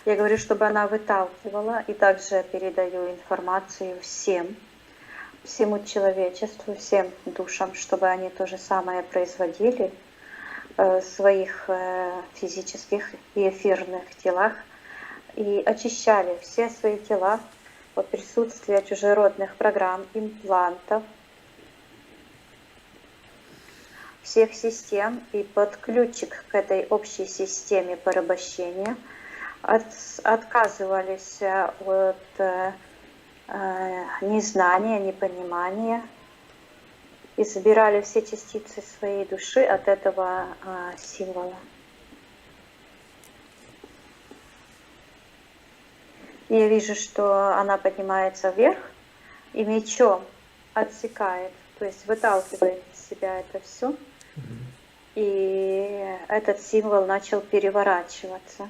Я говорю, чтобы она выталкивала, и также передаю информацию всему человечеству, всем душам, чтобы они то же самое производили в своих физических и эфирных телах и очищали все свои тела от присутствия чужеродных программ, имплантов, всех систем и под ключик к этой общей системе порабощения отказывались от незнания, непонимания и забирали все частицы своей души от этого символа. И я вижу, что она поднимается вверх и мечом отсекает, то есть выталкивает из себя это все. И этот символ начал переворачиваться.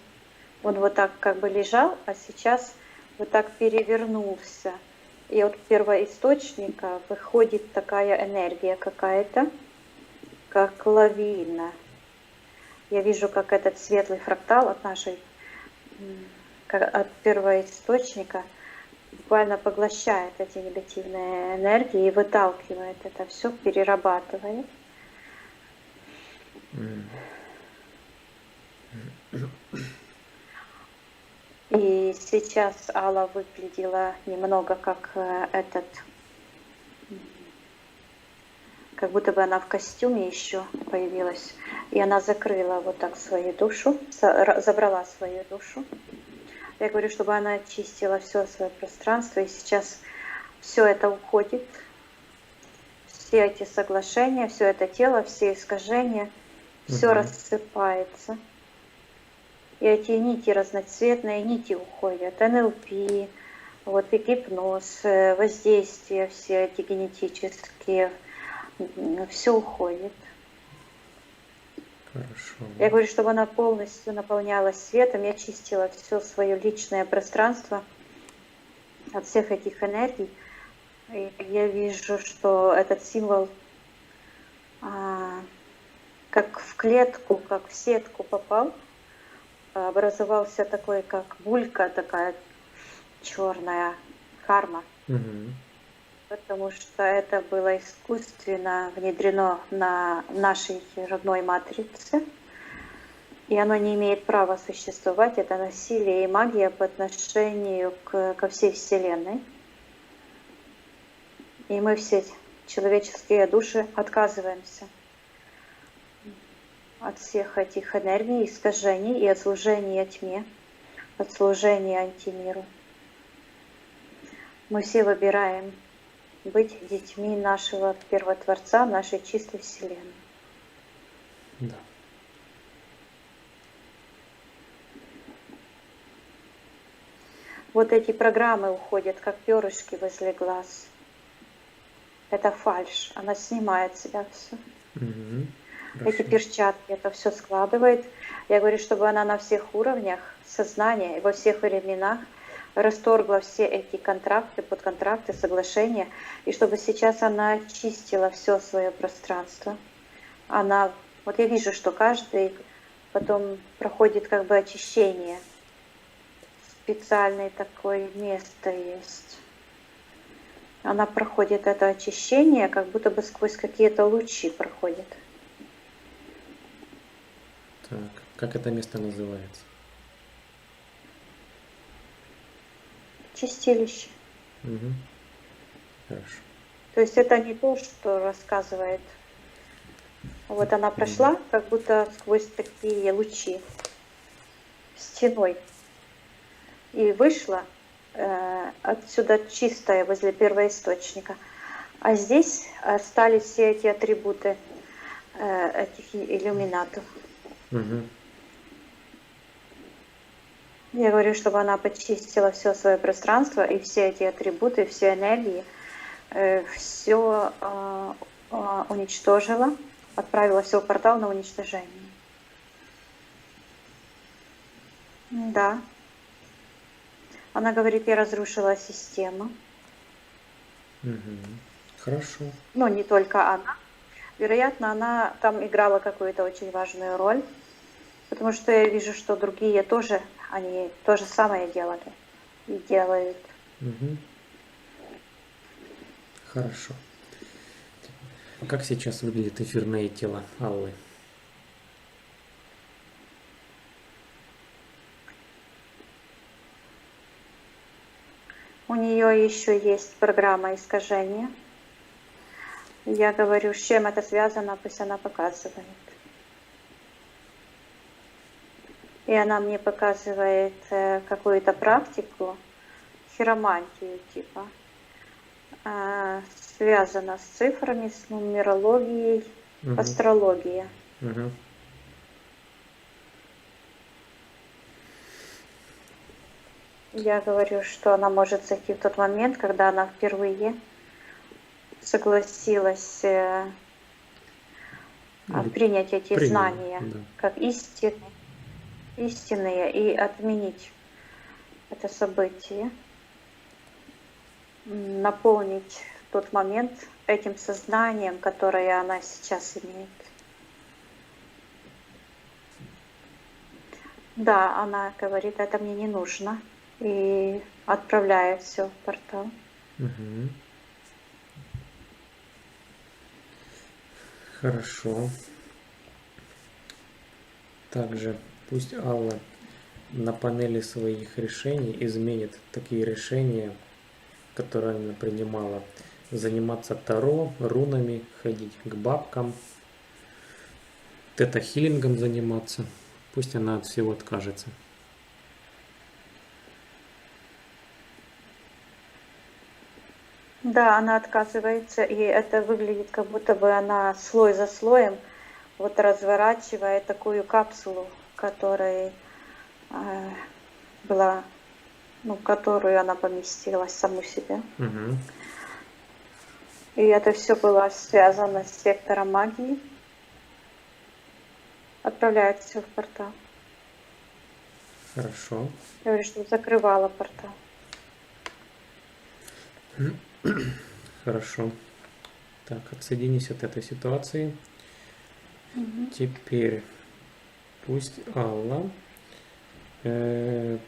Он вот так как бы лежал, а сейчас вот так перевернулся. И от первоисточника выходит такая энергия какая-то, как лавина. Я вижу, как этот светлый фрактал от первоисточника буквально поглощает эти негативные энергии и выталкивает это все, перерабатывает. И сейчас Алла выглядела немного как как будто бы она в костюме еще появилась. И она закрыла вот так свою душу, забрала свою душу Я говорю, чтобы она очистила все свое пространство, и сейчас все это уходит, все эти соглашения, все это тело, все искажения, все Мгм. рассыпается. И эти нити, разноцветные нити уходят, НЛП, вот и гипноз, воздействия все эти генетические, все уходит. Хорошо. Я говорю, чтобы она полностью наполнялась светом, я чистила все свое личное пространство от всех этих энергий. И я вижу, что этот символ как в клетку, как в сетку попал, образовался такой, как булька такая черная, карма, Мгм. потому что это было искусственно внедрено на нашей родной матрице, и оно не имеет права существовать. Это насилие и магия по отношению ко всей Вселенной. И мы все, человеческие души, отказываемся от всех этих энергий, искажений и от служения тьме, от служения антимиру. Мы все выбираем быть детьми нашего Первотворца, нашей чистой Вселенной. Да. Вот эти программы уходят, как перышки возле глаз. Это фальшь, она снимает с себя все. Мгм. Эти Хорошо. перчатки это все складывает. Я говорю, чтобы она на всех уровнях сознания и во всех временах расторгла все эти контракты, подконтракты, соглашения, и чтобы сейчас она очистила все свое пространство. Она, вот я вижу, что каждый потом проходит как бы очищение. Специальное такое место есть. Она проходит это очищение, как будто бы сквозь какие-то лучи проходит. Так, как это место называется? Чистилище. Мгм. Хорошо. То есть это не то, что рассказывает. Вот она прошла, как будто сквозь такие лучи стеной. И вышла отсюда чистая возле первоисточника. А здесь остались все эти атрибуты этих иллюминатов. Мгм. Я говорю, чтобы она почистила все свое пространство и все эти атрибуты, все энергии, все уничтожила, отправила все в портал на уничтожение. Да. Она говорит, я разрушила систему. Мгм. Хорошо. Но не только она. Вероятно, она там играла какую-то очень важную роль, потому что я вижу, что другие тоже, они то же самое делали и делают. Мгм. Хорошо. А как сейчас выглядит эфирное тело Аллы? У нее еще есть программа искажения. Я говорю, с чем это связано, пусть она показывает. И она мне показывает какую-то практику, хиромантию типа, связана с цифрами, с нумерологией, Мгм. астрология. Мгм. Я говорю, что она может зайти в тот момент, когда она впервые согласилась Или принять эти приняла, знания да. как истинные и отменить это событие, наполнить тот момент этим сознанием, которое она сейчас имеет. Да, она говорит, это мне не нужно, и отправляет все в портал. Мгм. Хорошо. Также пусть Алла на панели своих решений изменит такие решения, которые она принимала. Заниматься таро, рунами, ходить к бабкам, тета-хиллингом заниматься. Пусть она от всего откажется. Да, она отказывается, и это выглядит, как будто бы она слой за слоем вот разворачивает такую капсулу, которой э, была, ну, в которую она поместилась саму себя. Угу. И это все было связано с сектором магии. Отправляет все в портал. Хорошо. Я говорю, что закрывала портал. Хорошо. Так, отсоединись от этой ситуации. Мгм. Теперь пусть Алла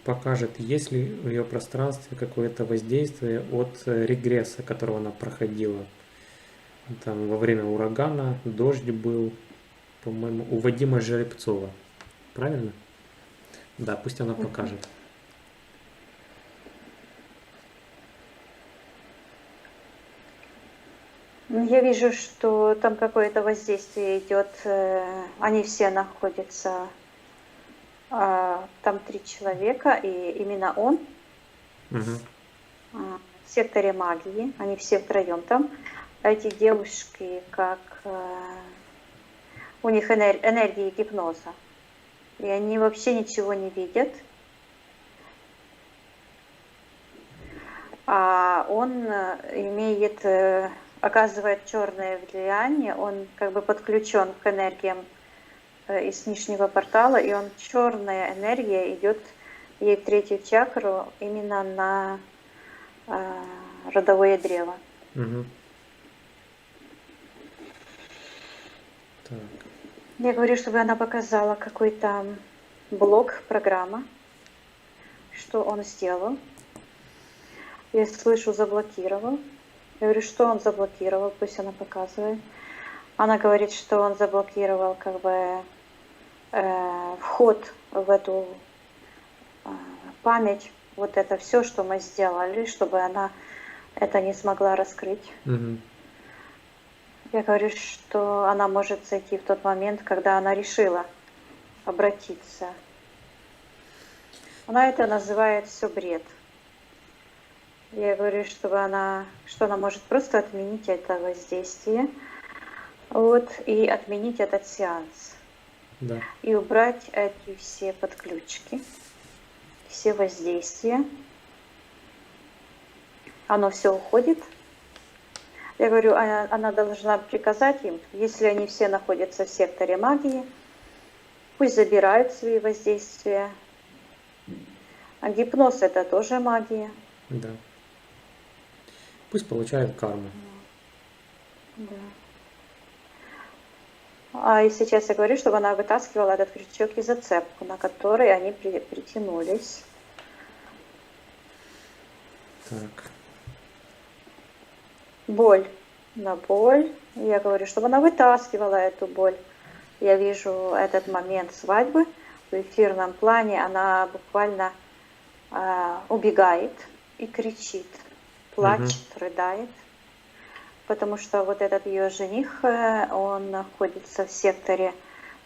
покажет, есть ли в ее пространстве какое-то воздействие от регресса, которого она проходила. Там во время урагана дождь был, по-моему, у Вадима Жеребцова. Правильно? Да, пусть она покажет. Ну, я вижу, что там какое-то воздействие идет. Они все находятся, там 3 человека, и именно он Угу. в секторе магии. Они все втроем там. А эти девушки, как у них энергии гипноза. И они вообще ничего не видят. А он имеет, оказывает черное влияние, он как бы подключен к энергиям из нижнего портала, и он черная энергия идет ей в 3-ю чакру именно на родовое древо. Угу. Так. Я говорю, чтобы она показала какой-то блок, программа, что он сделал. Я слышу, заблокировал. Я говорю, что он заблокировал, пусть она показывает. Она говорит, что он заблокировал как бы вход в эту память, вот это все, что мы сделали, чтобы она это не смогла раскрыть. Угу. Я говорю, что она может зайти в тот момент, когда она решила обратиться. Она это называет все бред. Я говорю, что она может просто отменить это воздействие, вот, и отменить этот сеанс. Да. И убрать эти все подключки, все воздействия. Оно все уходит. Я говорю, она должна приказать им, если они все находятся в секторе магии, пусть забирают свои воздействия. А гипноз это тоже магия. Да. Пусть получают карму. Да. И сейчас я говорю, чтобы она вытаскивала этот крючок и зацепку, на который они притянулись. Так. Боль на боль. Я говорю, чтобы она вытаскивала эту боль. Я вижу этот момент свадьбы. В эфирном плане она буквально убегает и кричит, плачет, рыдает. Потому что вот этот ее жених, он находится в секторе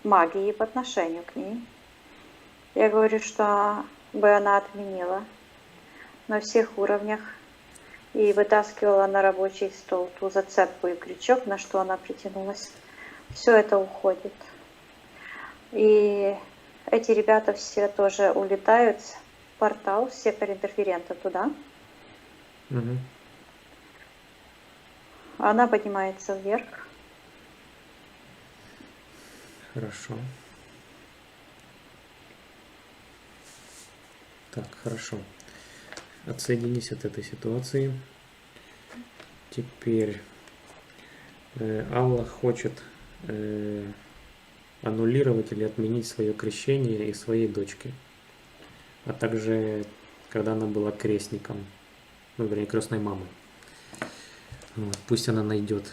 магии по отношению к ней. Я говорю, что бы она отменила на всех уровнях и вытаскивала на рабочий стол ту зацепку и крючок, на что она притянулась. Все это уходит. И эти ребята все тоже улетают в портал, в сектор интерферента туда. Угу. Она поднимается вверх. Хорошо. Так, хорошо. Отсоединись от этой ситуации. Теперь Алла хочет аннулировать или отменить свое крещение и своей дочки. А также, когда она была крестником, ну, вернее, крестной мамой. Вот, пусть она найдет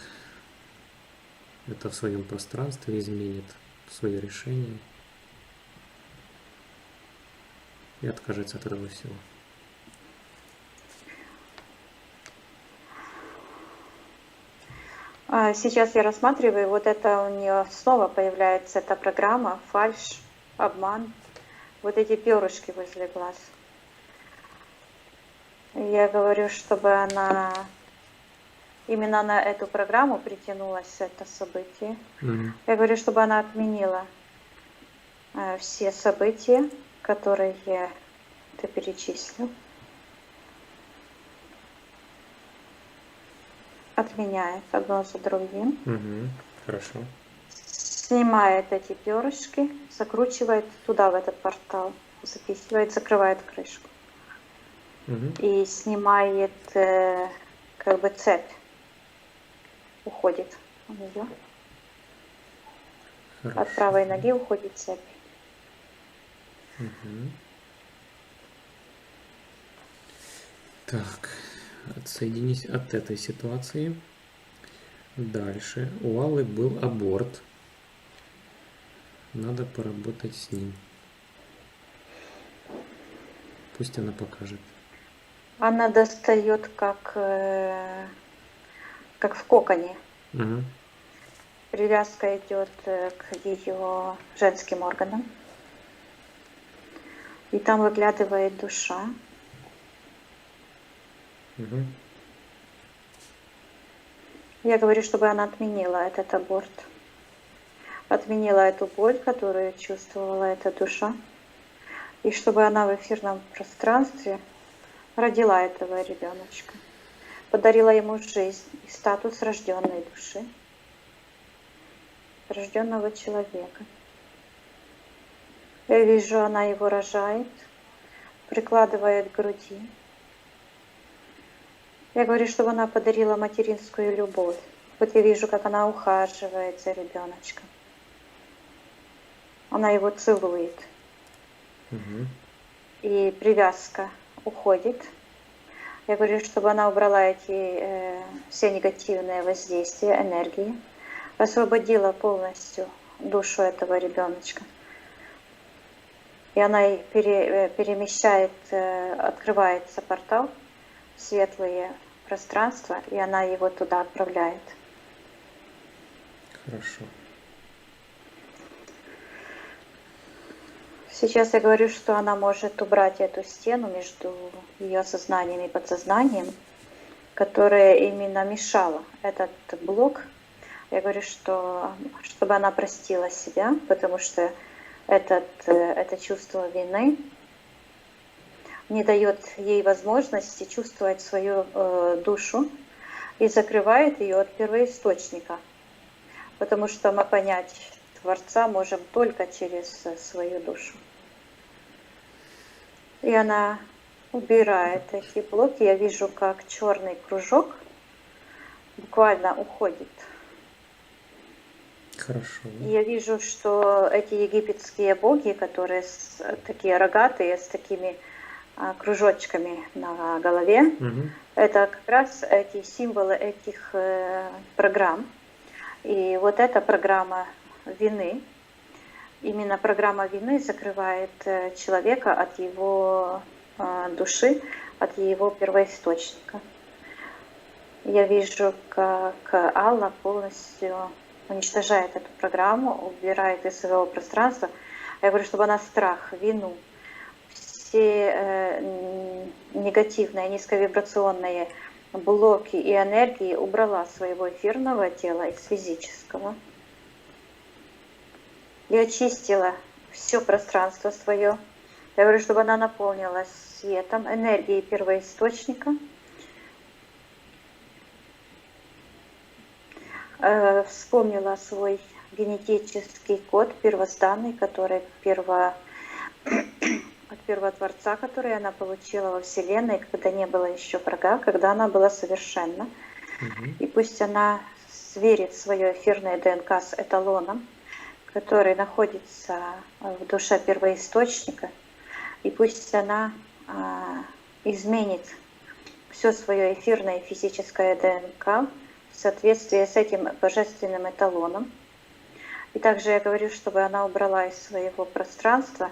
это в своем пространстве, изменит свое решение и откажется от этого всего. Сейчас я рассматриваю, вот это у нее снова появляется эта программа, фальшь, обман, вот эти перышки возле глаз. Я говорю, чтобы она именно на эту программу притянулось это событие. Мгм. Я говорю, чтобы она отменила все события, которые ты перечислил. Отменяет одно за другим. Мгм. Хорошо. Снимает эти перышки, закручивает туда, в этот портал, запихивает, закрывает крышку. Мгм. И снимает как бы цепь. Уходит у нее. От Хорошо. правой ноги уходит цепь. Мгм. Так, отсоединись от этой ситуации. Дальше. У Аллы был аборт. Надо поработать с ним. Пусть она покажет. Она достает как в коконе. Ага. Привязка идет к ее женским органам. И там выглядывает душа. Угу. Я говорю, чтобы она отменила этот аборт. Отменила эту боль, которую чувствовала эта душа. И чтобы она в эфирном пространстве родила этого ребеночка. Подарила ему жизнь и статус рожденной души. Рожденного человека. Я вижу, она его рожает, прикладывает к груди. Я говорю, чтобы она подарила материнскую любовь. Вот я вижу, как она ухаживает за ребеночком. Она его целует. Угу. И привязка уходит. Я говорю, чтобы она убрала эти все негативные воздействия, энергии, освободила полностью душу этого ребеночка. И она перемещает, открывается портал в светлые пространства, и она его туда отправляет. Хорошо. Сейчас я говорю, что она может убрать эту стену между ее сознанием и подсознанием, которая именно мешала этот блок. Я говорю, что чтобы она простила себя, потому что это чувство вины не дает ей возможности чувствовать свою душу и закрывает ее от первоисточника, потому что мы понять Творца можем только через свою душу. И она убирает эти блоки. Я вижу, как черный кружок буквально уходит. Хорошо. И я вижу, что эти египетские боги, которые такие рогатые, с такими кружочками на голове, Угу. это как раз эти символы этих программ. И вот эта программа вины, именно программа вины закрывает человека от его души, от его первоисточника. Я вижу, как Алла полностью уничтожает эту программу, убирает из своего пространства. Я говорю, чтобы она страх, вину, все негативные, низковибрационные блоки и энергии убрала с своего эфирного тела, из физического. И очистила все пространство свое. Я говорю, чтобы она наполнилась светом, энергией первоисточника. Вспомнила свой генетический код первозданный, который от первого Творца, который она получила во Вселенной, когда не было еще врага, когда она была совершенна. Угу. И пусть она сверит свое эфирное ДНК с эталоном, который находится в душе первоисточника, и пусть она изменит все свое эфирное и физическое ДНК в соответствии с этим божественным эталоном. И также я говорю, чтобы она убрала из своего пространства,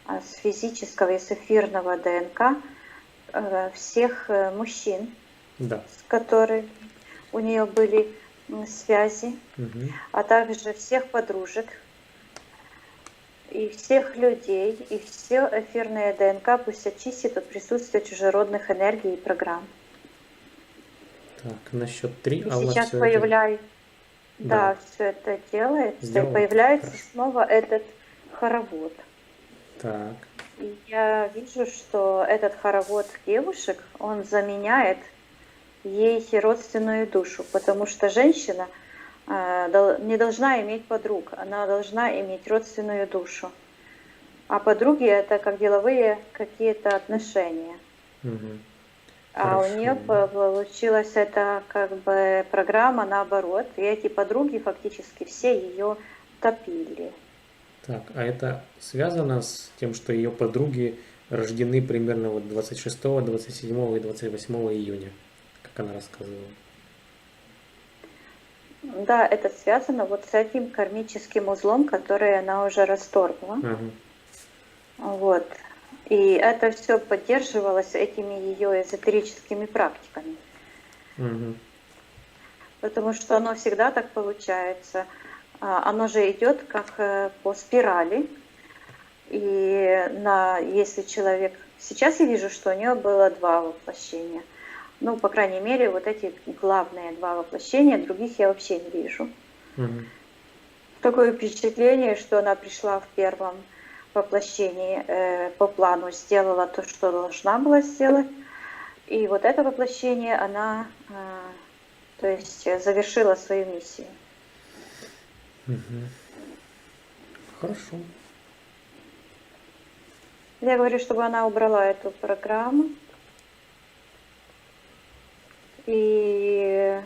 с физического и с эфирного ДНК всех мужчин, Да. с которыми у нее были связи, Угу. а также всех подружек, и всех людей, и все эфирное ДНК пусть очистит от присутствия чужеродных энергий и программ. Так, на счет 3 И Алла сейчас все это появляется, да, да, все это делается, и сделала. появляется Хорошо. снова этот хоровод. Так. И я вижу, что этот хоровод девушек, он заменяет ей родственную душу, потому что женщина не должна иметь подруг, она должна иметь родственную душу. А подруги это как деловые какие-то отношения. Мгм. А у Хорошо. нее получилась эта как бы программа наоборот, и эти подруги фактически все ее топили. Так, а это связано с тем, что ее подруги рождены примерно вот 26, 27 и 28 июня, как она рассказывала. Да, это связано вот с этим кармическим узлом, который она уже расторгла. Ага. Вот. И это все поддерживалось этими ее эзотерическими практиками. Мгм. Потому что оно всегда так получается. Оно же идет как по спирали. И если человек... Сейчас я вижу, что у нее было два воплощения. Ну, по крайней мере, вот эти главные два воплощения, других я вообще не вижу. Мгм. Такое впечатление, что она пришла в первом воплощении по плану, сделала то, что должна была сделать. И вот это воплощение она, то есть, завершила свою миссию. Мгм. Хорошо. Я говорю, чтобы она убрала эту программу. И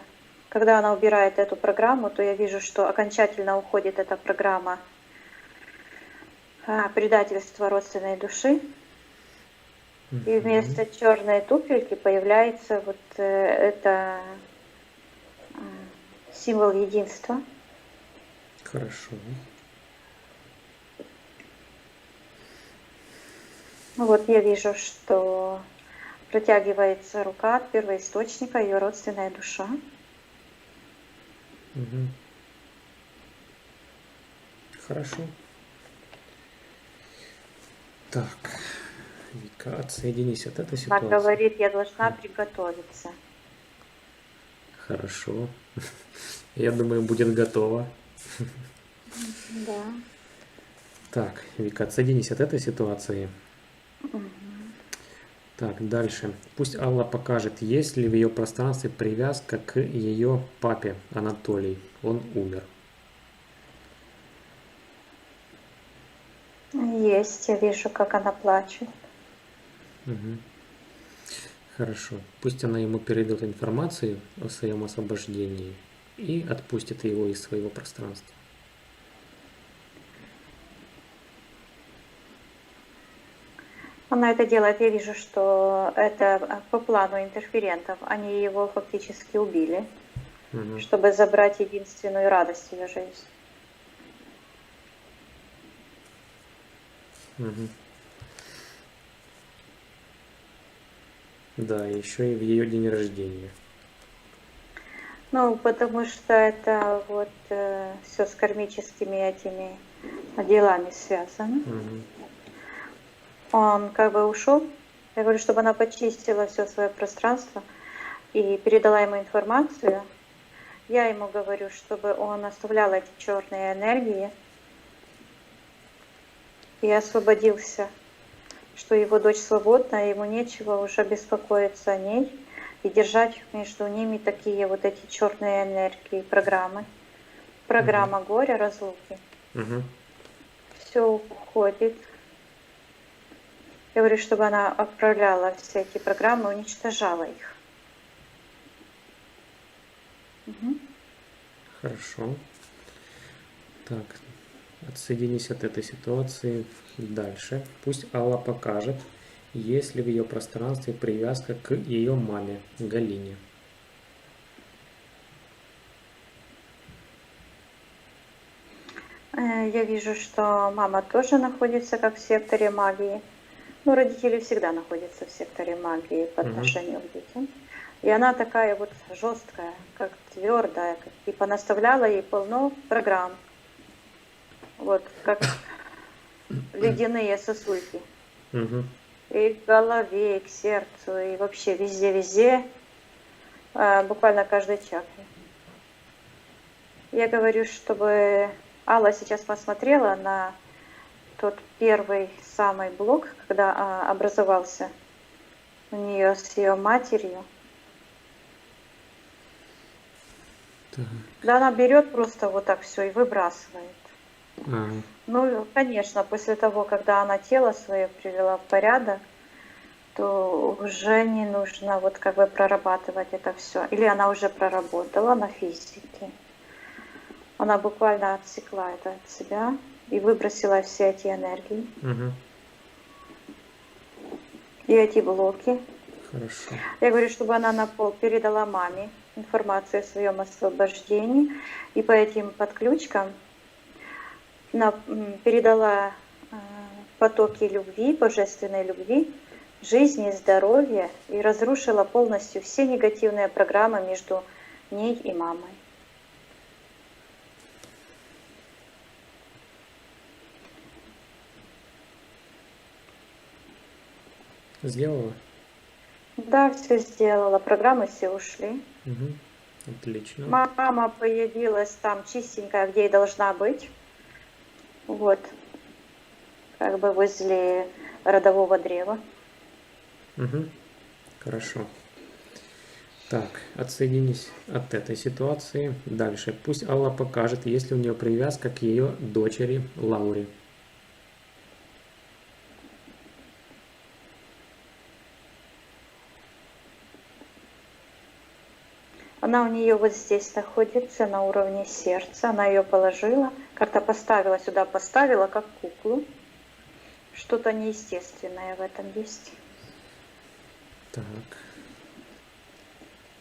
когда она убирает эту программу, то я вижу, что окончательно уходит эта программа предательства родственной души. И вместо черной туфельки появляется вот это символ единства. Хорошо. Вот я вижу, что протягивается рука от первоисточника, ее родственная душа. Мгм. Хорошо. Так, Вика, отсоединись от этой Она ситуации. говорит, я должна приготовиться. Хорошо. Я думаю, будет готово. Да. Так, Вика, отсоединись от этой ситуации. Мгм. Так, дальше. Пусть Алла покажет, есть ли в ее пространстве привязка к ее папе Анатолий. Он умер. Есть, я вижу, как она плачет. Мгм. Хорошо. Пусть она ему перейдет информацию о своем освобождении и отпустит его из своего пространства. Она это делает, я вижу, что это по плану интерферентов. Они его фактически убили, Мгм. чтобы забрать единственную радость в ее жизнь. Мгм. Да, еще и в ее день рождения. Ну, потому что это вот все с кармическими этими делами связано. Мгм. Он как бы ушел. Я говорю, чтобы она почистила все свое пространство и передала ему информацию. Я ему говорю, чтобы он оставлял эти черные энергии и освободился, что его дочь свободна, ему нечего уже беспокоиться о ней и держать между ними такие вот эти черные энергии, программы. Программа горя, разлуки. Мгм. Все уходит. Я говорю, чтобы она отправляла все эти программы, уничтожала их. Мгм. Хорошо. Так, отсоединись от этой ситуации. Дальше. Пусть Алла покажет, есть ли в ее пространстве привязка к ее маме Галине. Я вижу, что мама тоже находится как в секторе магии. Ну, родители всегда находятся в секторе магии по Мгм. отношению к детям. И она такая вот жесткая, как твердая, как типа наставляла ей полно программ. Вот как ледяные сосульки. Мгм. И к голове, и к сердцу, и вообще везде-везде. буквально каждой чакре. Я говорю, чтобы Алла сейчас посмотрела на тот первый самый блок, когда образовался у нее с ее матерью. Так. Да, она берет просто вот так все и выбрасывает. Ага. Ну, конечно, после того, когда она тело свое привела в порядок, то уже не нужно вот как бы прорабатывать это все. Или она уже проработала на физике. Она буквально отсекла это от себя и выбросила все эти энергии Угу. и эти блоки. Хорошо. Я говорю, чтобы она на пол передала маме информацию о своем освобождении и по этим подключкам передала потоки любви, божественной любви, жизни, здоровья и разрушила полностью все негативные программы между ней и мамой. Сделала? Да, все сделала, программы все ушли. Угу. Отлично. Мама появилась там чистенькая, где и должна быть. Вот, как бы возле родового древа. Угу. Хорошо. Так, отсоединись от этой ситуации. Дальше. Пусть Алла покажет, есть ли у нее привязка к ее дочери Лауре. Она у нее вот здесь находится, на уровне сердца. Она ее положила, как-то поставила сюда, поставила как куклу. Что-то неестественное в этом есть. Так.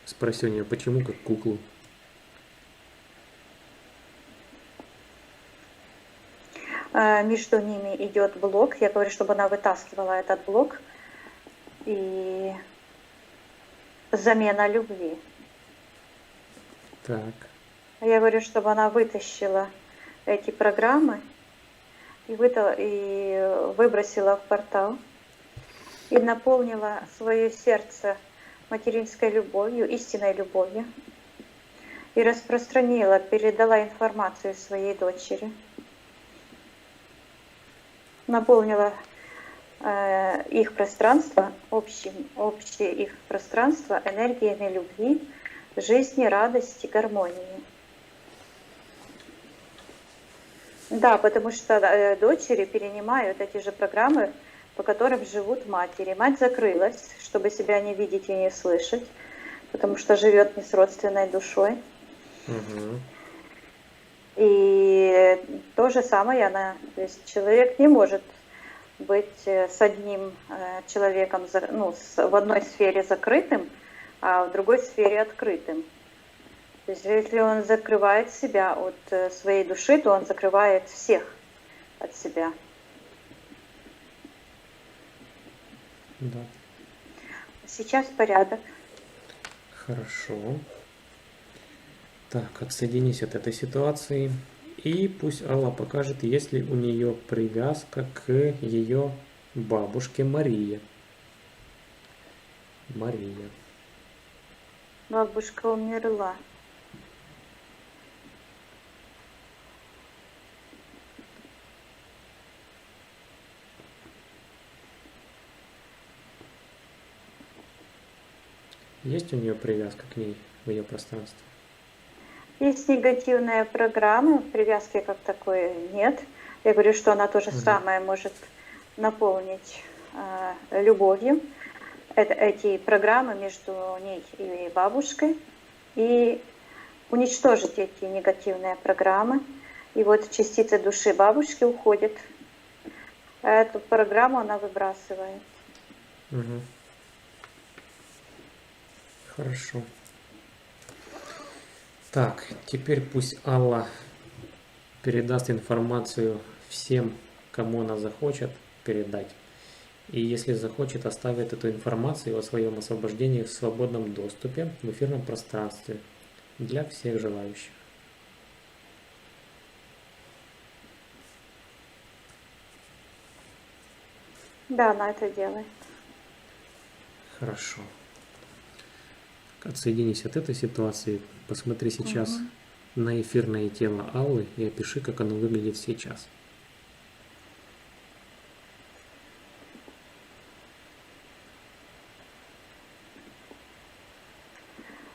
Спроси у нее, почему как куклу? Между ними идет блок. Я говорю, чтобы она вытаскивала этот блок. И замена любви. Так. Я говорю, чтобы она вытащила эти программы и выбросила в портал. И наполнила свое сердце материнской любовью, истинной любовью. И распространила, передала информацию своей дочери. Наполнила их пространство, общее их пространство энергиями любви, жизни, радости, гармонии. Да, потому что дочери перенимают эти же программы, по которым живут матери. Мать закрылась, чтобы себя не видеть и не слышать, потому что живет не с родственной душой. Угу. И то же самое то есть человек не может быть с одним человеком в одной сфере закрытым, а в другой сфере открытым. То есть если он закрывает себя от своей души, то он закрывает всех от себя. Да. Сейчас порядок. Хорошо. Так, отсоединись от этой ситуации. И пусть Алла покажет, есть ли у нее привязка к ее бабушке Марии. Мария. Бабушка умерла. Есть у нее привязка к ней в ее пространстве? Есть негативная программа, привязки как такой нет. Я говорю, что она то же самое может наполнить любовью. Эти программы между ней и бабушкой. И уничтожить эти негативные программы. И вот частицы души бабушки уходят. А эту программу она выбрасывает. Угу. Хорошо. Так, теперь пусть Алла передаст информацию всем, кому она захочет передать. И если захочет, оставит эту информацию о своем освобождении в свободном доступе в эфирном пространстве для всех желающих. Да, она это делает. Хорошо. Отсоединись от этой ситуации, посмотри сейчас Мгм. на эфирное тело Аллы и опиши, как оно выглядит сейчас.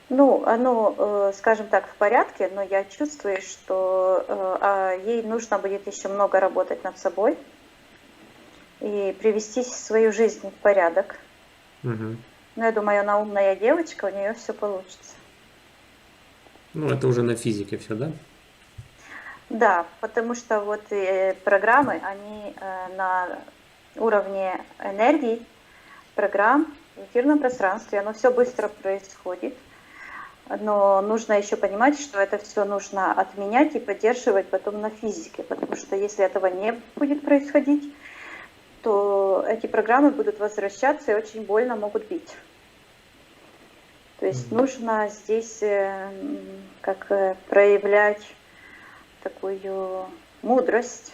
Ну, оно, скажем так, в порядке, но я чувствую, что ей нужно будет еще много работать над собой и привести свою жизнь в порядок. Угу. Но я думаю, она умная девочка, у нее все получится. Ну, это уже на физике все, да? Да, потому что вот программы, они на уровне энергии, программ в эфирном пространстве, оно все быстро происходит. Но нужно еще понимать, что это все нужно отменять и поддерживать потом на физике, потому что если этого не будет происходить, то эти программы будут возвращаться и очень больно могут бить. То есть нужно здесь проявлять такую мудрость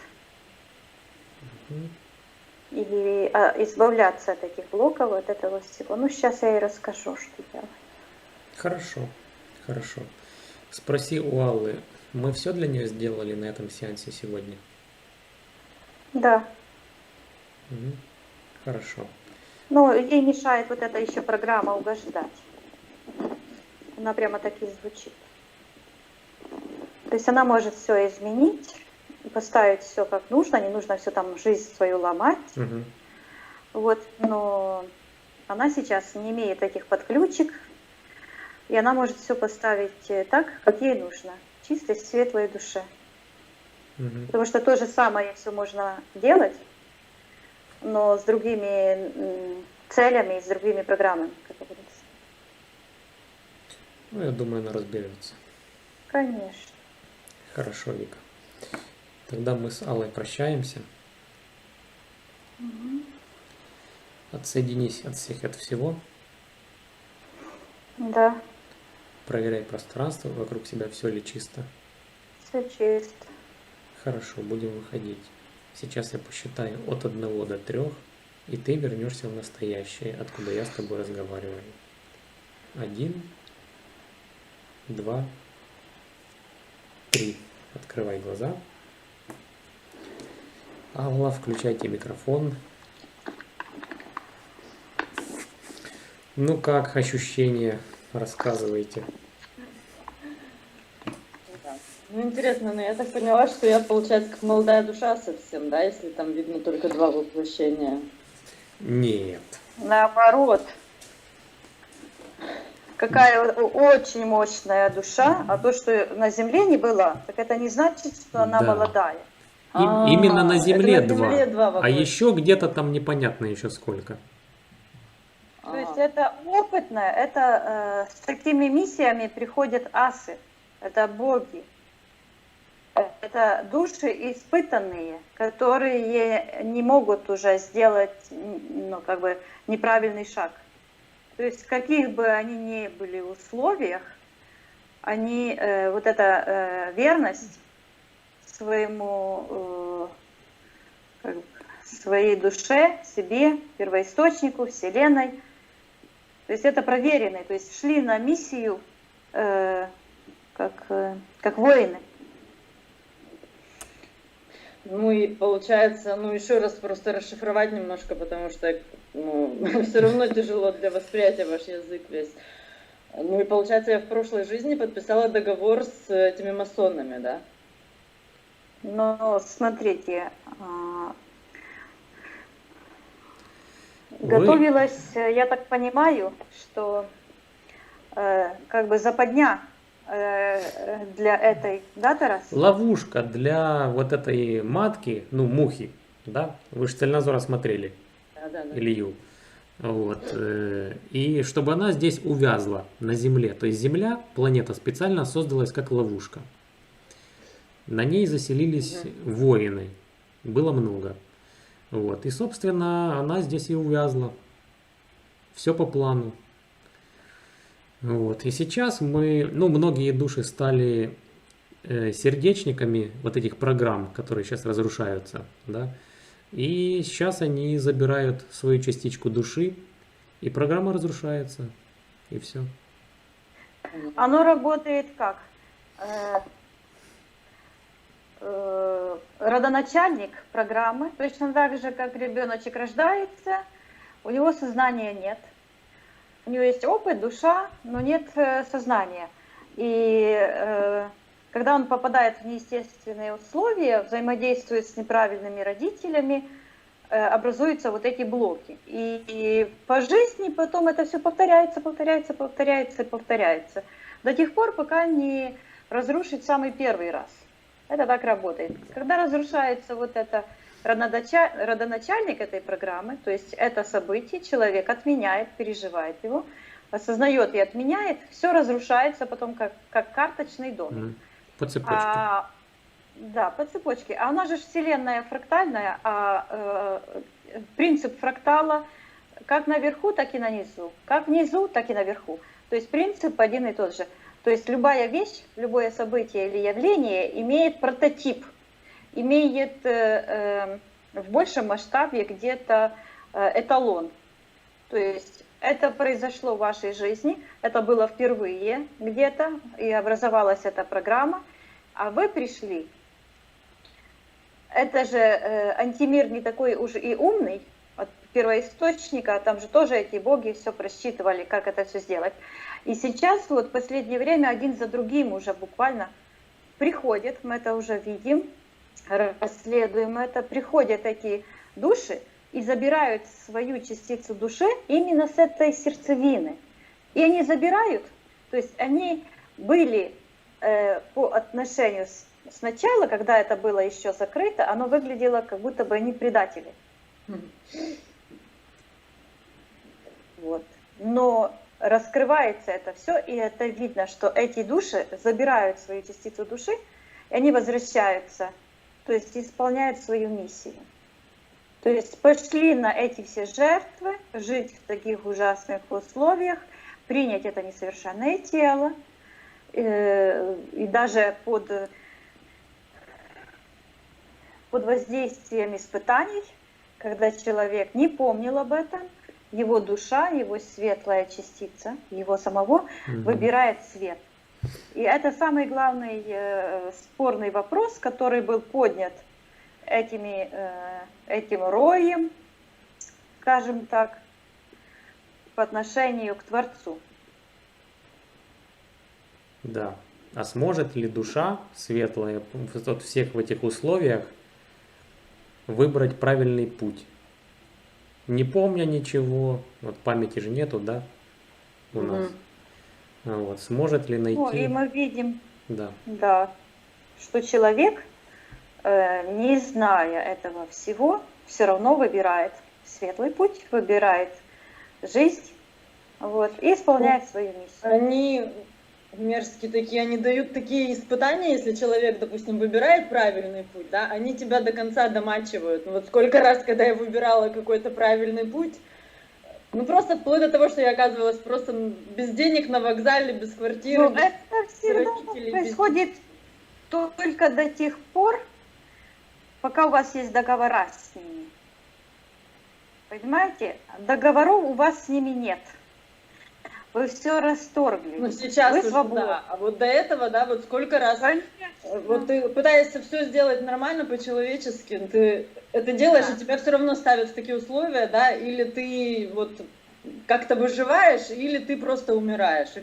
или избавляться от этих блоков, от этого всего. Ну, сейчас я и расскажу, что делать. Хорошо, хорошо. Спроси у Аллы, мы все для нее сделали на этом сеансе сегодня? Да. Мгм. Хорошо. Но ей мешает вот эта еще программа угождать. Она прямо так и звучит. То есть она может все изменить, поставить все как нужно, не нужно все там жизнь свою ломать. Угу. Вот, но она сейчас не имеет этих подключек, и она может все поставить так, как ей нужно, чистой, светлой душе. Угу. Потому что то же самое все можно делать, но с другими целями и с другими программами, как говорится. Ну, я думаю, она разберется. Конечно. Хорошо, Вика. Тогда мы с Аллой прощаемся. Угу. Отсоединись от всех, от всего. Да, Проверяй пространство, вокруг себя все ли чисто. все чисто. Хорошо, будем выходить. Сейчас я посчитаю от 1 до 3, и ты вернешься в настоящее, откуда я с тобой разговариваю. 1, 2, 3. Открывай глаза. Алла, включайте микрофон. Ну как ощущения? Рассказывайте. Ну, интересно, но я так поняла, что я, получается, как молодая душа совсем, да, если там видно только 2 воплощения. Нет. Наоборот, какая очень мощная душа, а то, что на земле не была, так это не значит, что она Да. молодая. Именно на это Земле на Земле 2 а воплощения. еще где-то там непонятно еще сколько. То есть это опытное, это с такими миссиями приходят асы, это боги. Это души испытанные, которые не могут уже сделать неправильный шаг. То есть в каких бы они ни были условиях, они вот эта верность своей душе, себе, первоисточнику, Вселенной. То есть это проверенные, то есть шли на миссию как воины. Ну и получается, еще раз просто расшифровать немножко, потому что все равно тяжело для восприятия ваш язык весь. Ну и получается, я в прошлой жизни подписала договор с этими масонами, да? Но смотрите, готовилась, я так понимаю, что западня для этой, да, Тарас? Ловушка для вот этой матки, мухи, да? Вы же Цельнозора смотрели, Да. Илью. Вот. И чтобы она здесь увязла на Земле. То есть Земля, планета, специально создалась как ловушка. На ней заселились воины. Было много. Вот. И, собственно, она здесь и увязла. Все по плану. Вот. И сейчас многие души стали сердечниками вот этих программ, которые сейчас разрушаются, да. И сейчас они забирают свою частичку души, и программа разрушается, и все. Оно работает как? Родоначальник программы, точно так же, как ребеночек рождается, у него сознания нет. У него есть опыт, душа, но нет сознания. И когда он попадает в неестественные условия, взаимодействует с неправильными родителями, образуются вот эти блоки. И по жизни потом это все повторяется, повторяется, повторяется, повторяется. До тех пор, пока не разрушить самый первый раз. Это так работает. Когда разрушается вот это родоначальник этой программы, то есть это событие, человек отменяет, переживает его, осознает и отменяет, все разрушается потом как карточный домик. По цепочке. Да, по цепочке. А у нас же Вселенная фрактальная, принцип фрактала как наверху, так и на низу. Как внизу, так и наверху. То есть принцип один и тот же. То есть любая вещь, любое событие или явление имеет прототип, имеет в большем масштабе где-то эталон. То есть это произошло в вашей жизни, это было впервые где-то, и образовалась эта программа, а вы пришли. Это же антимир не такой уж и умный, от первоисточника, там же тоже эти боги все просчитывали, как это все сделать. И сейчас вот в последнее время один за другим уже буквально приходят, мы это уже видим, расследуем это, приходят эти души и забирают свою частицу души именно с этой сердцевины. И они забирают, то есть они были по отношению сначала, когда это было еще закрыто, оно выглядело, как будто бы они предатели. Вот. Но раскрывается это все, и это видно, что эти души забирают свою частицу души, и они возвращаются, то есть исполняют свою миссию. То есть пошли на эти все жертвы, жить в таких ужасных условиях, принять это несовершенное тело, и даже под воздействием испытаний, когда человек не помнил об этом, его душа, его светлая частица, его самого выбирает свет. И это самый главный спорный вопрос, который был поднят этим роем, скажем так, по отношению к Творцу. Да. А сможет ли душа светлая от всех в этих условиях выбрать правильный путь? Не помня ничего, вот памяти же нету, да, у нас. Вот, сможет ли найти... Ну, и мы видим, да, что человек, не зная этого всего, все равно выбирает светлый путь, выбирает жизнь, вот, и исполняет свою миссию. Они мерзкие такие, они дают такие испытания, если человек, допустим, выбирает правильный путь, да, они тебя до конца домачивают. Ну, вот сколько раз, когда я выбирала какой-то правильный путь, ну просто вплоть до того, что я оказывалась просто без денег на вокзале, без квартиры, Ну, это всегда происходит только до тех пор, пока у вас есть договора с ними. Понимаете? Договоров у вас с ними нет. Вы все расторгли. Ну сейчас вы уже, свободны. да. А вот до этого, да, вот сколько раз. Конечно. Вот ты пытаешься все сделать нормально, по-человечески, ты это делаешь, и тебя все равно ставят в такие условия, да, или ты вот как-то выживаешь, или ты просто умираешь.